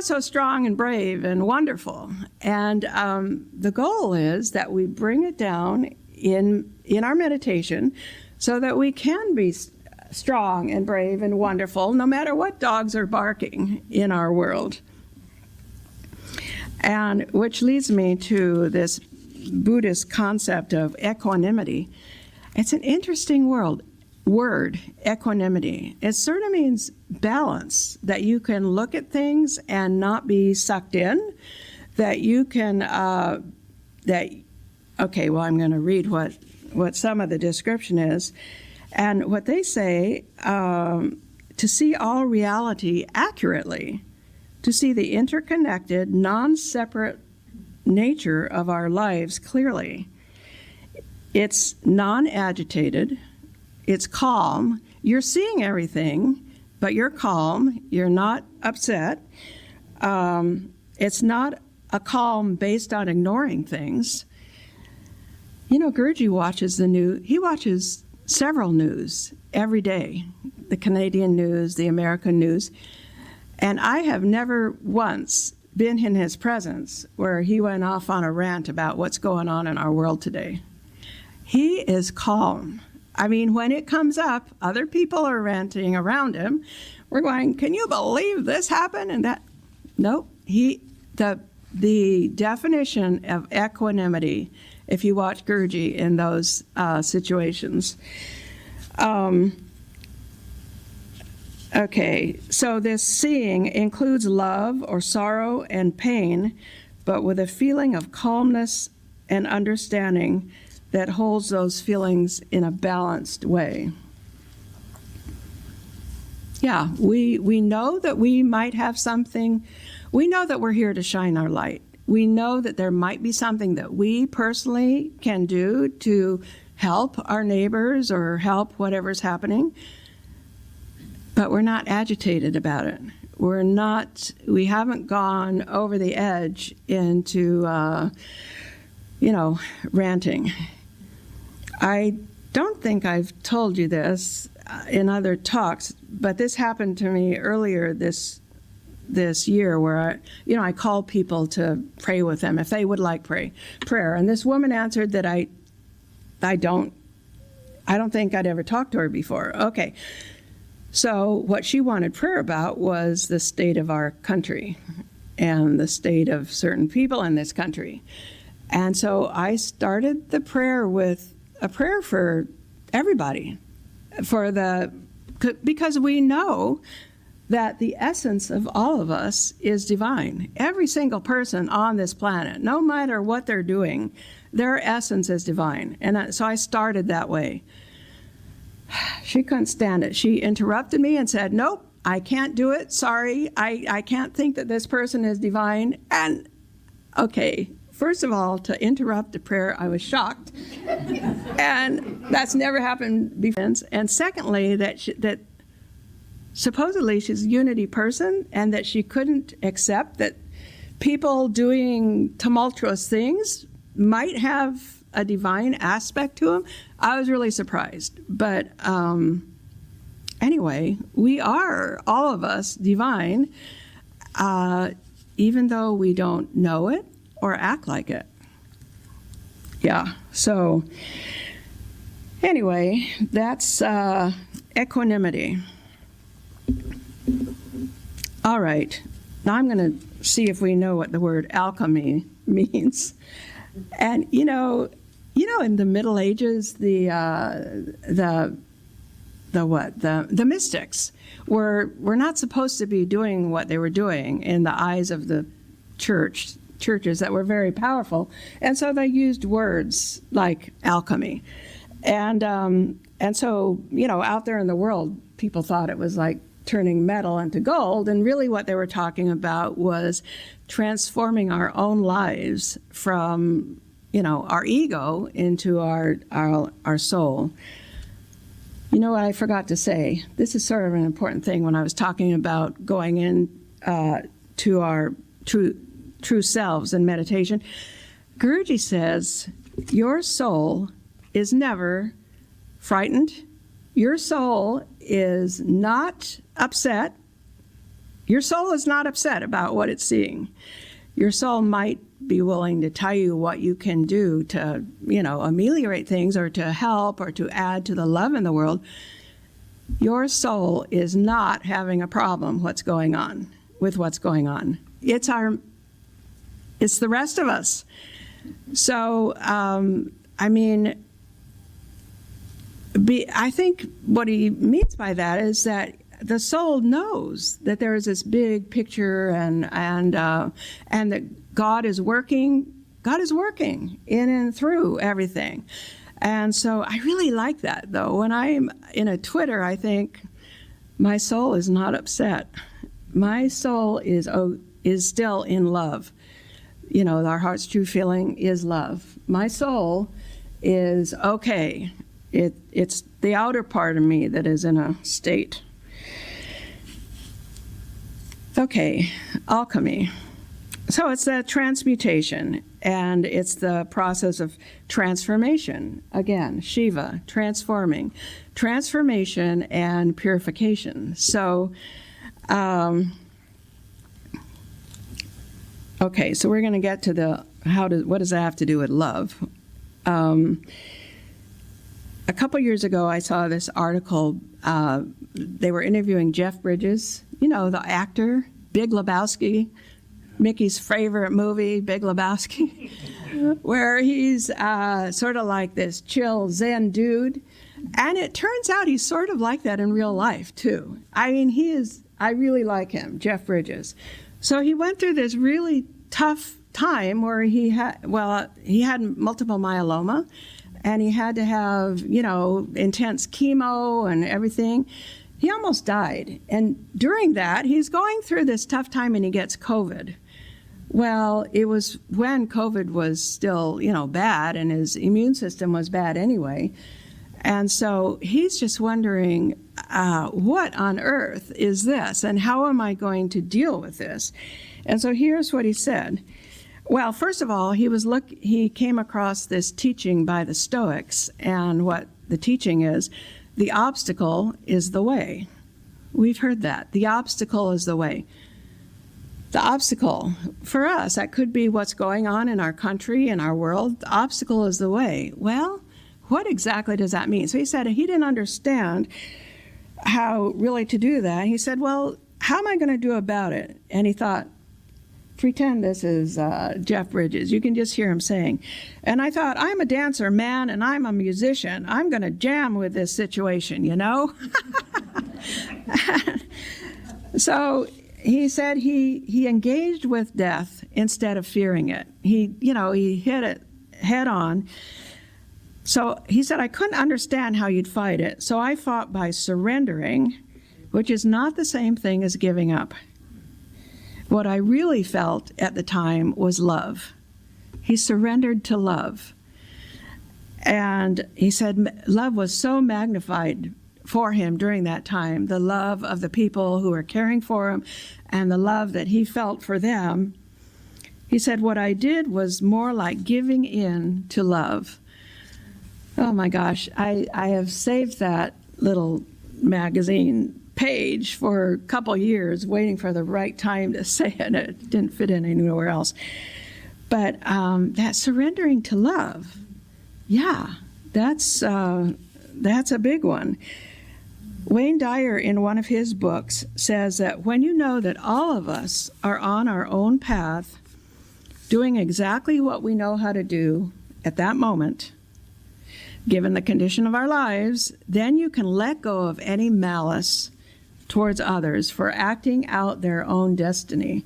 Speaker 6: so strong and brave and wonderful. And the goal is that we bring it down in our meditation so that we can be strong and brave and wonderful, no matter what dogs are barking in our world. And which leads me to this Buddhist concept of equanimity. It's an interesting word, equanimity. It sort of means balance, that you can look at things and not be sucked in, that you can, I'm going to read what some of the description is. And what they say, to see all reality accurately, to see the interconnected, non-separate nature of our lives clearly. It's non-agitated, it's calm, you're seeing everything, but you're calm, you're not upset. It's not a calm based on ignoring things. Guruji watches the news, he watches several news every day, the Canadian news, the American news, and I have never once been in his presence where he went off on a rant about what's going on in our world today. He is calm. I mean, when it comes up, other people are ranting around him. We're going, can you believe this happened? And that, nope. The definition of equanimity, if you watch Gurji in those situations. Okay, so this seeing includes love or sorrow and pain, but with a feeling of calmness and understanding that holds those feelings in a balanced way. Yeah, we know that we might have something. We know that we're here to shine our light. We know that there might be something that we personally can do to help our neighbors or help whatever's happening, but we're not agitated about it. We haven't gone over the edge into, ranting. I don't think I've told you this in other talks, but this happened to me earlier this year where I called people to pray with them if they would like prayer. And this woman answered that I don't think I'd ever talked to her before. Okay. So what she wanted prayer about was the state of our country and the state of certain people in this country. And so I started the prayer with a prayer for everybody, because we know that the essence of all of us is divine. Every single person on this planet, no matter what they're doing, their essence is divine. And so I started that way. She couldn't stand it. She interrupted me and said, nope, I can't do it. Sorry, I can't think that this person is divine. And, okay, first of all, to interrupt a prayer, I was shocked. And that's never happened before. And secondly, that supposedly she's a unity person and that she couldn't accept that people doing tumultuous things might have a divine aspect to them. I was really surprised. But anyway, we are, all of us, divine, even though we don't know it or act like it. Yeah, so anyway, that's equanimity. All right, now I'm going to see if we know what the word alchemy means. And you know, in the Middle Ages, the mystics were not supposed to be doing what they were doing in the eyes of the churches that were very powerful, and so they used words like alchemy, and so out there in the world, people thought it was like turning metal into gold, and really what they were talking about was transforming our own lives from our ego into our soul. You know what I forgot to say? This is sort of an important thing when I was talking about going in to our true selves in meditation. Guruji says, your soul is never frightened. Your soul is not upset. Your soul is not upset about what it's seeing. Your soul might be willing to tell you what you can do to, ameliorate things or to help or to add to the love in the world. Your soul is not having a problem with what's going on. It's the rest of us. So, I think what he means by that is that the soul knows that there is this big picture and that God is working in and through everything. And so I really like that, though. When I'm in a Twitter, I think my soul is not upset. My soul is still in love. Our heart's true feeling is love. My soul is okay. It's the outer part of me that is in a state. Okay, alchemy. So it's the transmutation, and it's the process of transformation. Again, Shiva, transforming. Transformation and purification. So, okay, so we're going to get to what does that have to do with love? a couple years ago, I saw this article. They were interviewing Jeff Bridges, you know, the actor, Big Lebowski, Mickey's favorite movie, Big Lebowski, where he's sort of like this chill Zen dude. And it turns out he's sort of like that in real life, too. I mean, I really like him, Jeff Bridges. So he went through this really tough time where he had multiple myeloma, and he had to have, you know, intense chemo and everything. He almost died. And during that, he's going through this tough time and he gets COVID. Well, it was when COVID was still, you know, bad and his immune system was bad anyway. And so he's just wondering, what on earth is this? And how am I going to deal with this? And so here's what he said. Well, first of all, he came across this teaching by the Stoics, and what the teaching is, the obstacle is the way. We've heard that. The obstacle is the way. The obstacle, for us, that could be what's going on in our country, in our world. The obstacle is the way. Well, what exactly does that mean? So he said he didn't understand how really to do that. He said, well, how am I going to do about it? And he thought, pretend this is Jeff Bridges. You can just hear him saying. And I thought, I'm a dancer, man, and I'm a musician. I'm going to jam with this situation, you know? So he said he engaged with death instead of fearing it. He hit it head on. So he said, I couldn't understand how you'd fight it, so I fought by surrendering, which is not the same thing as giving up. What I really felt at the time was love. He surrendered to love. And he said love was so magnified for him during that time, the love of the people who were caring for him and the love that he felt for them. He said, what I did was more like giving in to love. Oh my gosh, I have saved that little magazine page for a couple years, waiting for the right time to say it. It didn't fit in anywhere else. But that surrendering to love, yeah, that's a big one. Wayne Dyer, in one of his books, says that when you know that all of us are on our own path, doing exactly what we know how to do at that moment, given the condition of our lives, then you can let go of any malice towards others for acting out their own destiny.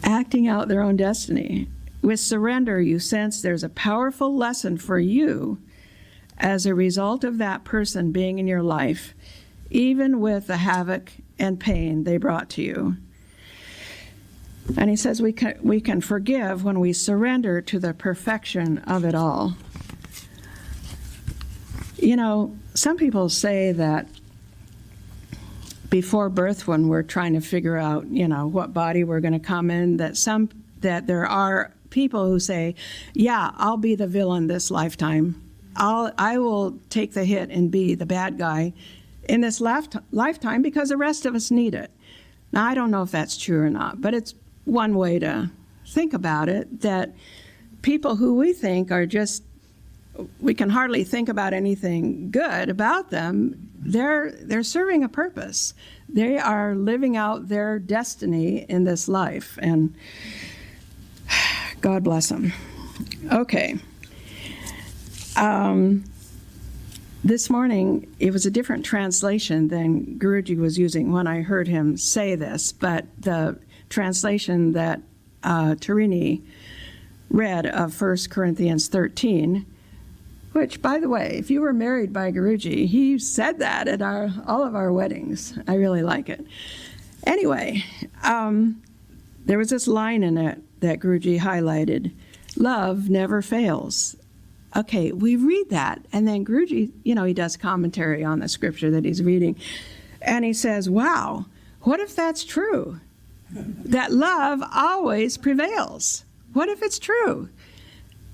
Speaker 6: Acting out their own destiny. With surrender, you sense there's a powerful lesson for you as a result of that person being in your life, even with the havoc and pain they brought to you. And he says we can forgive when we surrender to the perfection of it all. You know, some people say that before birth, when we're trying to figure out, you know, what body we're going to come in, that there are people who say, yeah, I'll be the villain this lifetime. I will take the hit and be the bad guy in this lifetime because the rest of us need it. Now, I don't know if that's true or not, but it's one way to think about it, that people who we think are just, we can hardly think about anything good about them, they're serving a purpose. They are living out their destiny in this life, and God bless them. Okay. This morning, it was a different translation than Guruji was using when I heard him say this, but the translation that Tarini read of 1 Corinthians 13, which, by the way, if you were married by Guruji, he said that at all of our weddings. I really like it. Anyway, there was this line in it that Guruji highlighted, love never fails. Okay, we read that, and then Guruji, you know, he does commentary on the scripture that he's reading, and he says, wow, what if that's true? That love always prevails. What if it's true?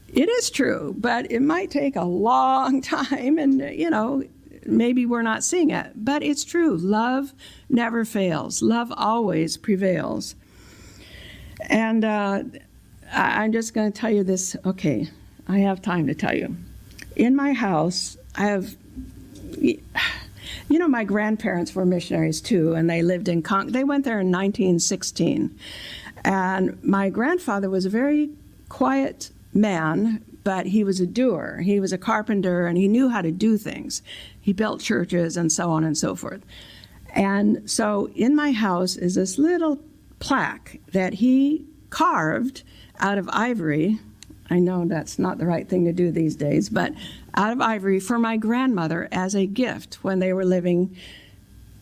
Speaker 6: It is true, but it might take a long time, and, you know, maybe we're not seeing it, but it's true. Love never fails. Love always prevails. And I'm just going to tell you this. Okay, I have time to tell you. In my house, my grandparents were missionaries too, and they lived in they went there in 1916. And my grandfather was a very quiet man, but he was a doer. He was a carpenter, and he knew how to do things. He built churches and so on and so forth. And so in my house is this little plaque that he carved out of ivory. I know that's not the right thing to do these days, but out of ivory for my grandmother as a gift when they were living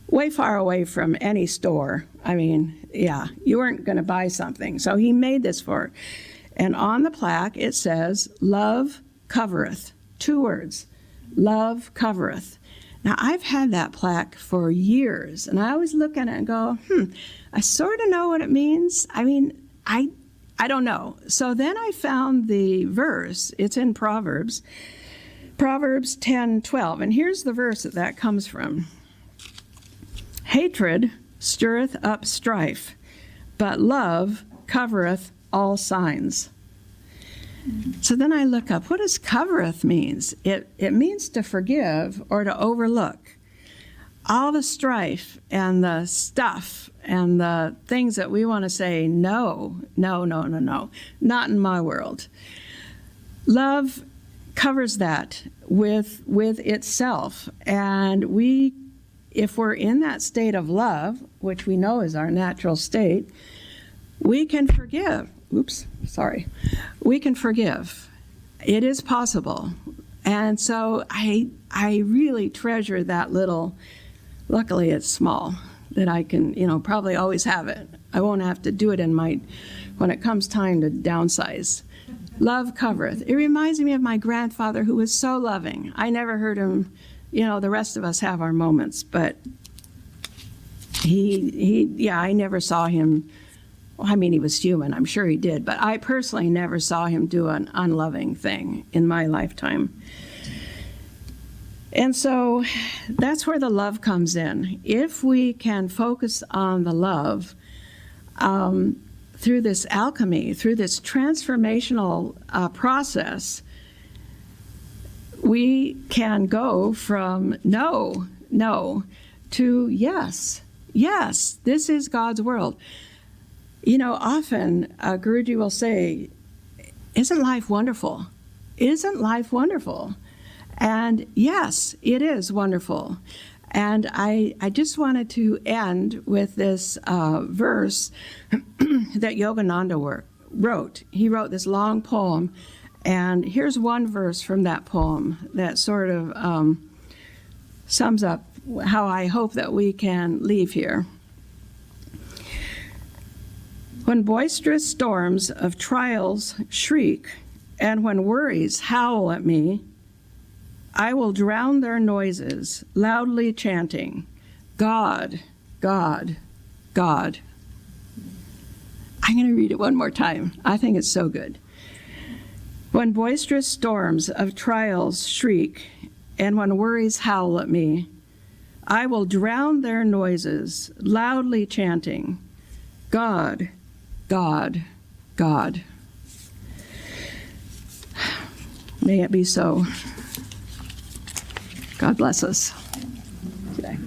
Speaker 6: way far away from any store. I mean, yeah, you weren't going to buy something. So he made this for her. And on the plaque it says, "Love covereth." 2 words, "Love covereth." Now, I've had that plaque for years, and I always look at it and go, I sort of know what it means. I mean, I don't know. So then I found the verse. It's in Proverbs 10:12. And here's the verse that comes from. "Hatred stirreth up strife, but love covereth all signs." So then I look up, what does covereth means? It means to forgive or to overlook. All the strife and the stuff and the things that we want to say, no, not in my world. Love covers that with itself. And if we're in that state of love, which we know is our natural state, we can forgive. We can forgive. It is possible. And so I really treasure that little, luckily it's small, that I can, probably always have it. I won't have to do it when it comes time to downsize. Love covereth. It reminds me of my grandfather, who was so loving. I never heard him, the rest of us have our moments, but I never saw him. I mean, he was human, I'm sure he did, but I personally never saw him do an unloving thing in my lifetime. And so that's where the love comes in. If we can focus on the love through this alchemy, through this transformational process, we can go from no to yes, this is God's world. Often Guruji will say, "Isn't life wonderful? Isn't life wonderful?" And yes, it is wonderful. And I just wanted to end with this verse that Yogananda wrote. He wrote this long poem, and here's one verse from that poem that sort of sums up how I hope that we can leave here. "When boisterous storms of trials shriek, and when worries howl at me, I will drown their noises, loudly chanting, God, God, God." I'm going to read it one more time. I think it's so good. "When boisterous storms of trials shriek, and when worries howl at me, I will drown their noises, loudly chanting, God, God, God." May it be so. God bless us today.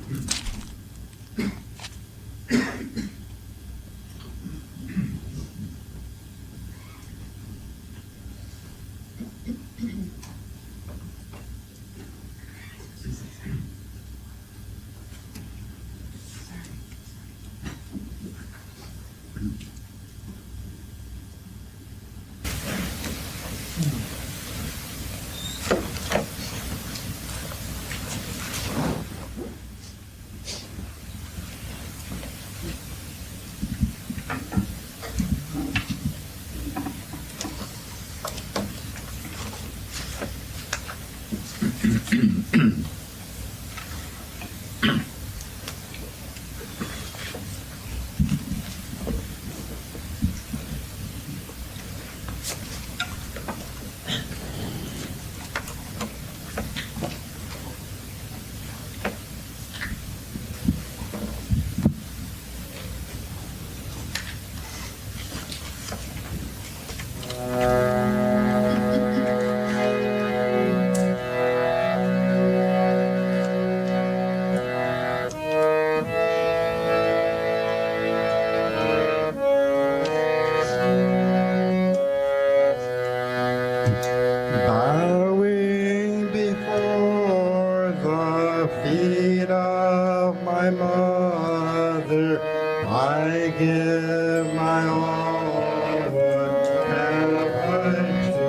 Speaker 7: the feet of my mother, I give my all. What have I to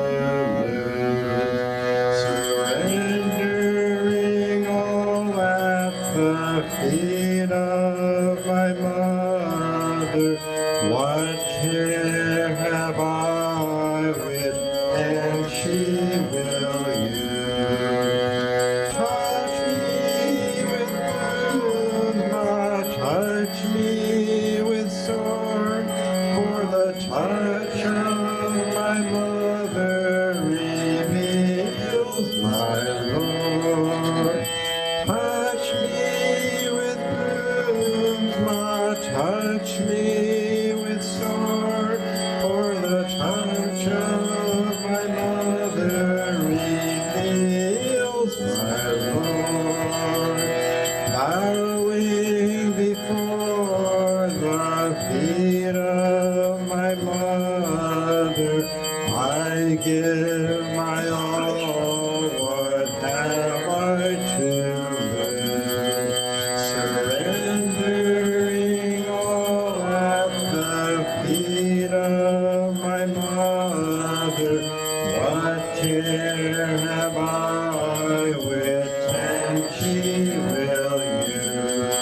Speaker 7: lose? Surrendering all at the feet of my mother, what care have I with, and she will use. Touch me with bloom, touch me with sword, for the touch of my mother reveals my Lord. Touch me with blooms, touch me with sword, for the touch of my mother reveals my Lord. Bowing before the feet of my mother, I give my all. What have I to lose? Surrendering all at the feet of my mother, what care have I with, and she will use.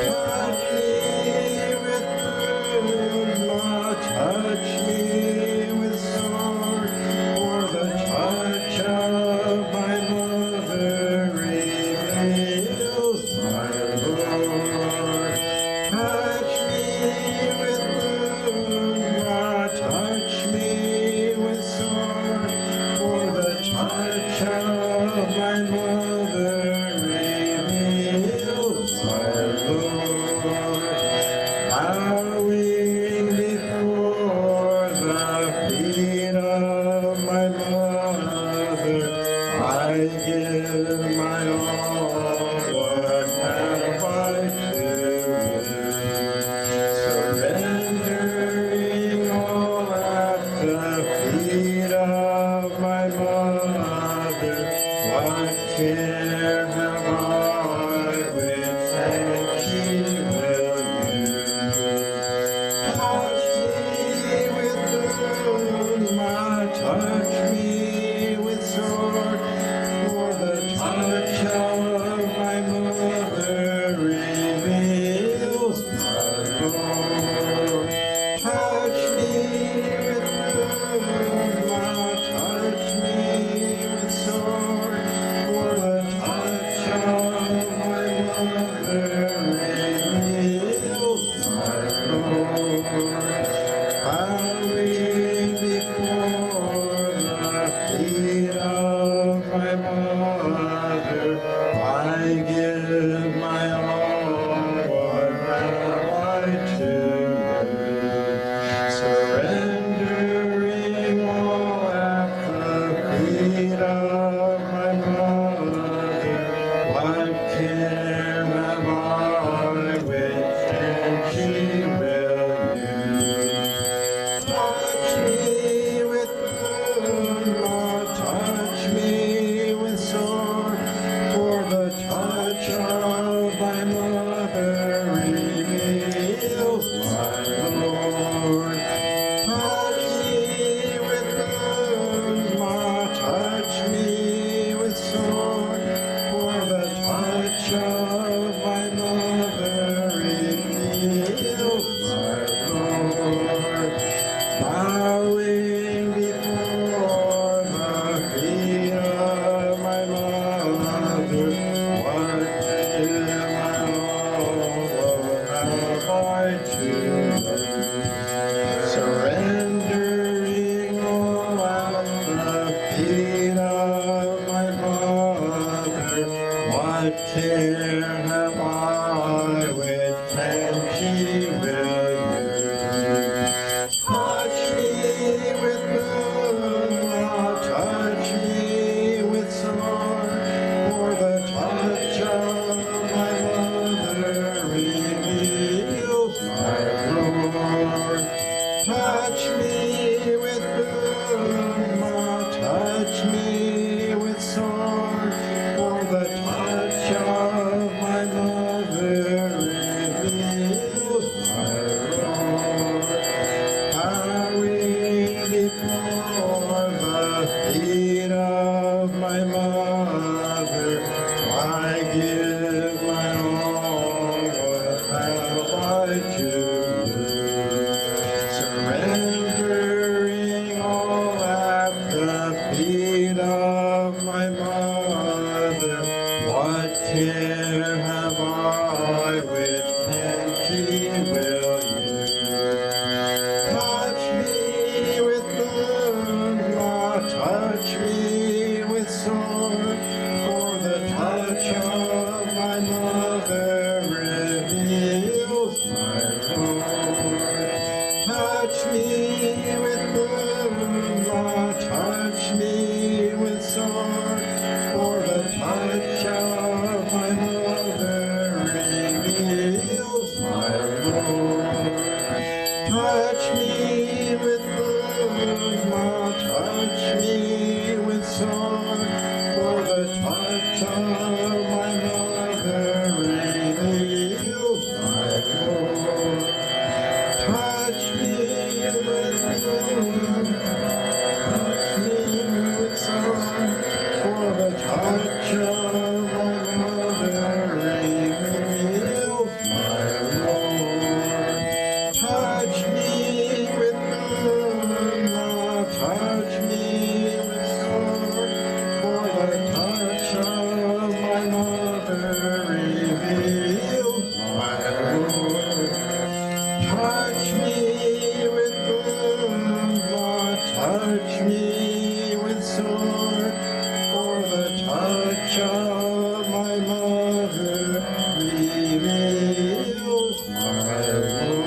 Speaker 7: Touch me with bloom, touch me with sword, for the touch of my mother reveals my Lord. Touch me with bloom, touch me with sword, for the touch of my mother reveals my Lord. Bowing before the feet of my mother, I give my all. What have I to lose? Surrendering all at the feet of my mother, what care have I with, and she will use. Touch me with bloom, touch me with sword, for the touch of my mother reveals my Lord. Touch me with bloom, touch me with sword, for the touch of my mother reveals my Lord. Bowing before the feet of my mother, I give my all. What have I to lose? Surrendering all at the feet of my mother, what care have I with, and she will use. Touch me with bloom, touch me with sword, for the touch of my mother reveals my Lord. Touch me with bloom, touch me with sword, for the touch of my mother reveals my Lord. Bowing before the feet of my mother, what is my all? What have I to lose? Surrendering all at the feet of my mother, what care have I with, and she will use. Touch me with bloom, touch me with sword, for the touch of my mother reveals my Lord. Touch me with bloom, touch me with sword, for the touch tear have I which she will use? Touch me with moonlight, touch me with sword, for the touch of my mother reveals my Lord. Touch me with moonlight, touch me with sword, for the touch of my mother reveals my Lord. Touch me with moonlight, touch me with sword, for the touch of my mother reveals my Lord. Touch me with moonlight, touch me with sword, for the touch of my mother reveals my Lord. Touch me with moonlight, touch me with sword, for the touch of my mother reveals my Lord. Touch me with moonlight, touch me with sword, for the touch of my mother reveals my Lord.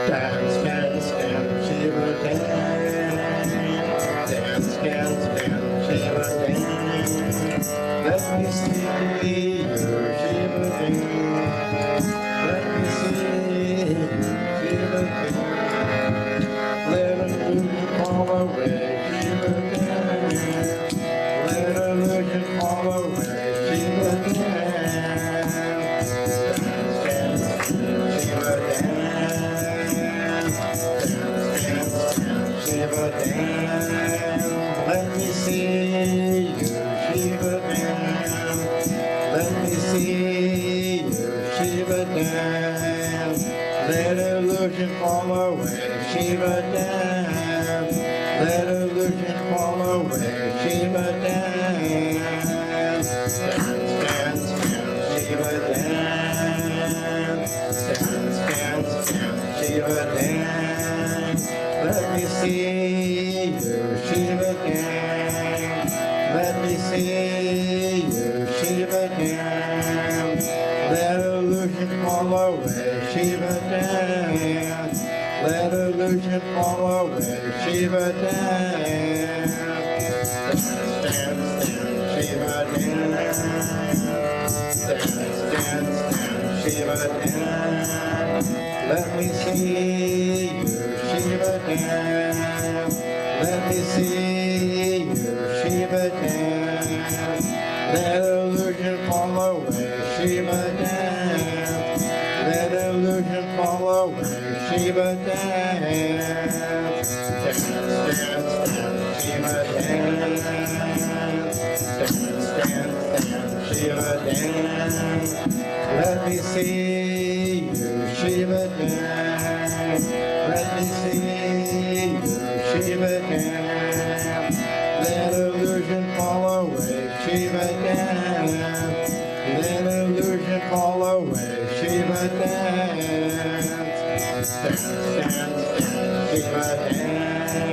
Speaker 7: Dance, dance, dance, Shiva, dance. Dance, dance, dance, Shiva, dance. Let me see you, Shiva, dance. Let me see you, Shiva, dance. Let illusion fall away, Shiva, dance. Let illusion fall away, Shiva, dance. Dance, dance, Shiva, dance. Shiva dance, let me see you, Shiva dance. Let me see you, Shiva dance. Let illusion fall away, Shiva dance. Let illusion fall away, Shiva dance. Dance, dance, dance, Shiva dance. Dance, dance, dance, Shiva dance. Let me see you, Shiva dance. Let me see you, Shiva dance. Let illusion fall away, Shiva dance. Let illusion fall away, Shiva dance. Dance, dance, dance, Shiva dance. Dance, dance, dance, Shiva dance. Let me see you, Shiva dance. Let me see you, Shiva dance. Let illusion fall away, Shiva dance. Let illusion fall away, Shiva dance. Dance, dance, dance, Shiva dance. Dance, dance, dance, Shiva dance. Let me see you, Shiva dance. Let me see you, Shiva dance. Let illusion fall away, Shiva dance. Let illusion fall away, Shiva dance. Dance, dance, dance, Shiva dance.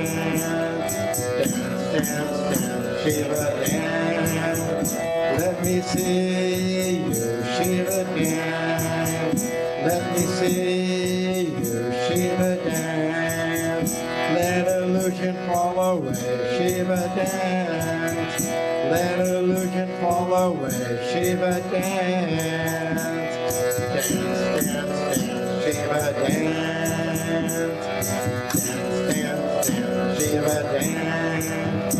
Speaker 7: Dance, dance, dance, Shiva dance. Let me see you, Shiva dance. Let me see you, Shiva dance. Let illusion fall away, Shiva dance. let illusion fall away. Shiva dance, dance, dance, dance, Shiva dance, dance, dance, dance, Shiva dance.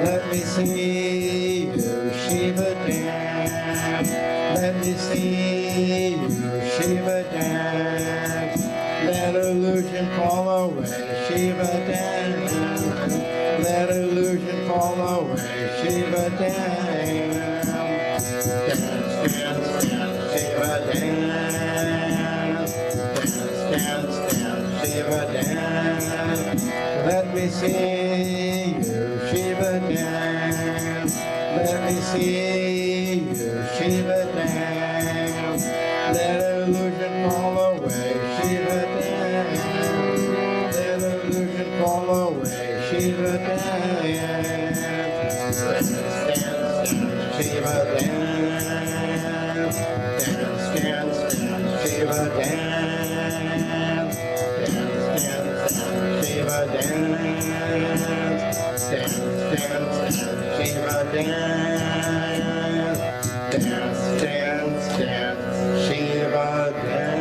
Speaker 7: Let me see you, Shiva dance. Let me see you, Shiva dance. Let illusion fall away, Shiva dance. Let illusion fall away, Shiva dance. Dance, dance, dance, Shiva dance. Dance, dance, dance, Shiva dance. Let me see you, Shiva dance. Let me see you, Shiva dance. Let illusion fall away, Shiva dance. Let illusion fall away, Shiva dance. Dance, dance, dance, Shiva dance. Dance, dance, dance, Shiva dance. Dance, dance, dance, Shiva dance. Dance, dance, dance, Shiva dance. Dance, dance, dance, Shiva dance.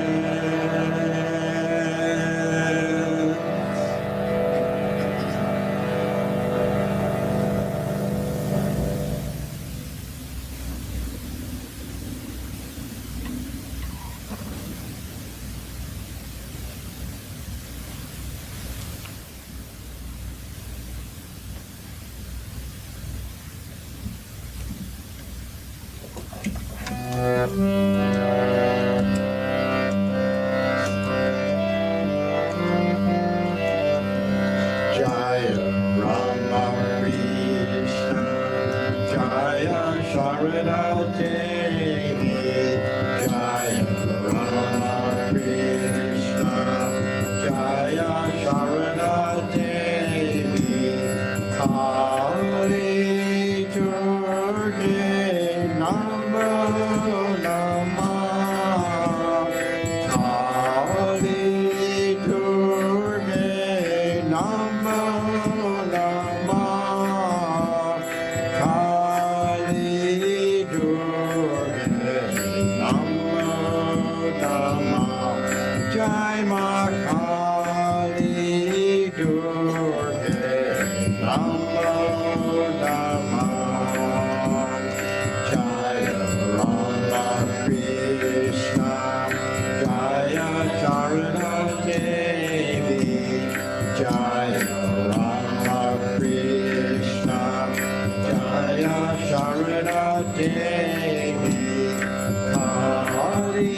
Speaker 7: Jaya Rama Krishna, Jaya Sharada Devi, Jaya Rama Krishna, Jaya Sharada Devi, Kali Durge Namo Namah, Kali Durge Namo Namah, Kali Durge Namo Namah, Jai Ma Kali Durge Namo Namah. Jaya Rama Krishna, Jaya Sharada Devi, Jaya Rama Krishna, Jaya Sharada Devi, Kali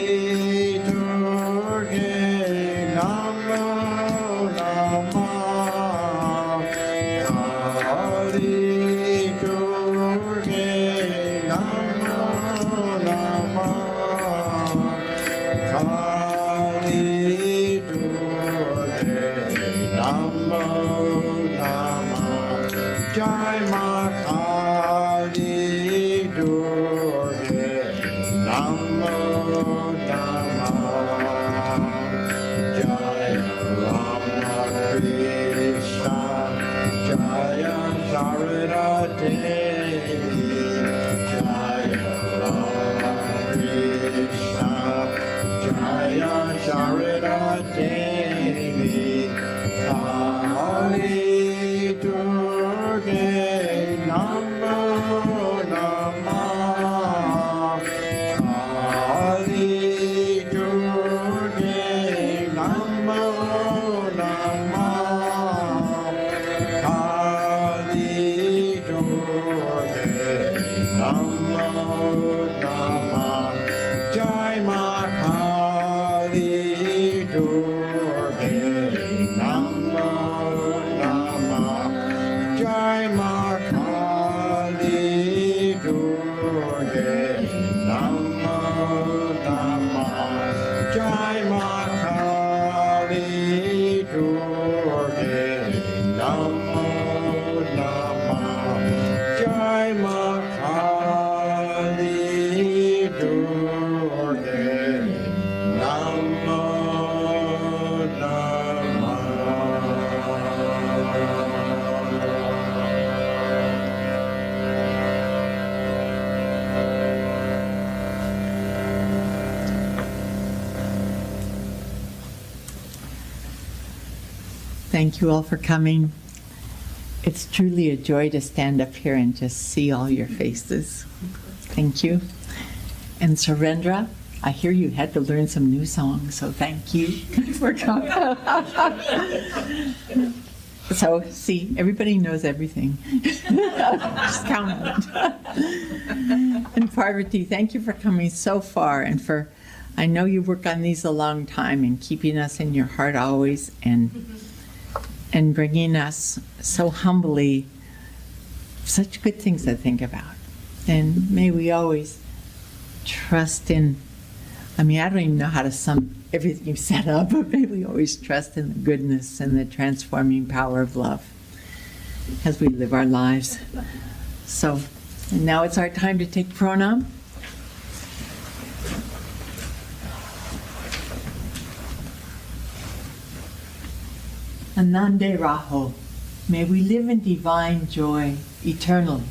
Speaker 7: Durge Namo Namah, Kali Durge Namo Namah, Kali Durge Namo Namah, Jai Ma Kali Durge Namo Namah. Jaya Rama Krishna, Jaya Sharada Devi, Jaya Rama Krishna, Jaya Sharada Devi, Kali Durge Namo Namah, Kali Durge Namo Namah, Kali Durge Namo Namah, Jai Ma Kali Durge Namo Namah, Jai Ma Kali Durge Namo Namah, Jai Ma Kali Durge Namo Namah, Jai Ma Kali Durge
Speaker 2: Thank you all for coming. It's truly a joy to stand up here and just see all your faces. Thank you. And Surendra, I hear you had to learn some new songs, so thank you for coming. So, see, everybody knows everything. Just count on it. And Parvati, thank you for coming so far and for, I know you work on these a long time and keeping us in your heart always and bringing us so humbly such good things to think about. And may we always trust in, I mean, I don't even know how to sum everything you set up, but may we always trust in the goodness and the transforming power of love as we live our lives. So, and now it's our time to take pranam. Anande Raho. May we live in divine joy eternally.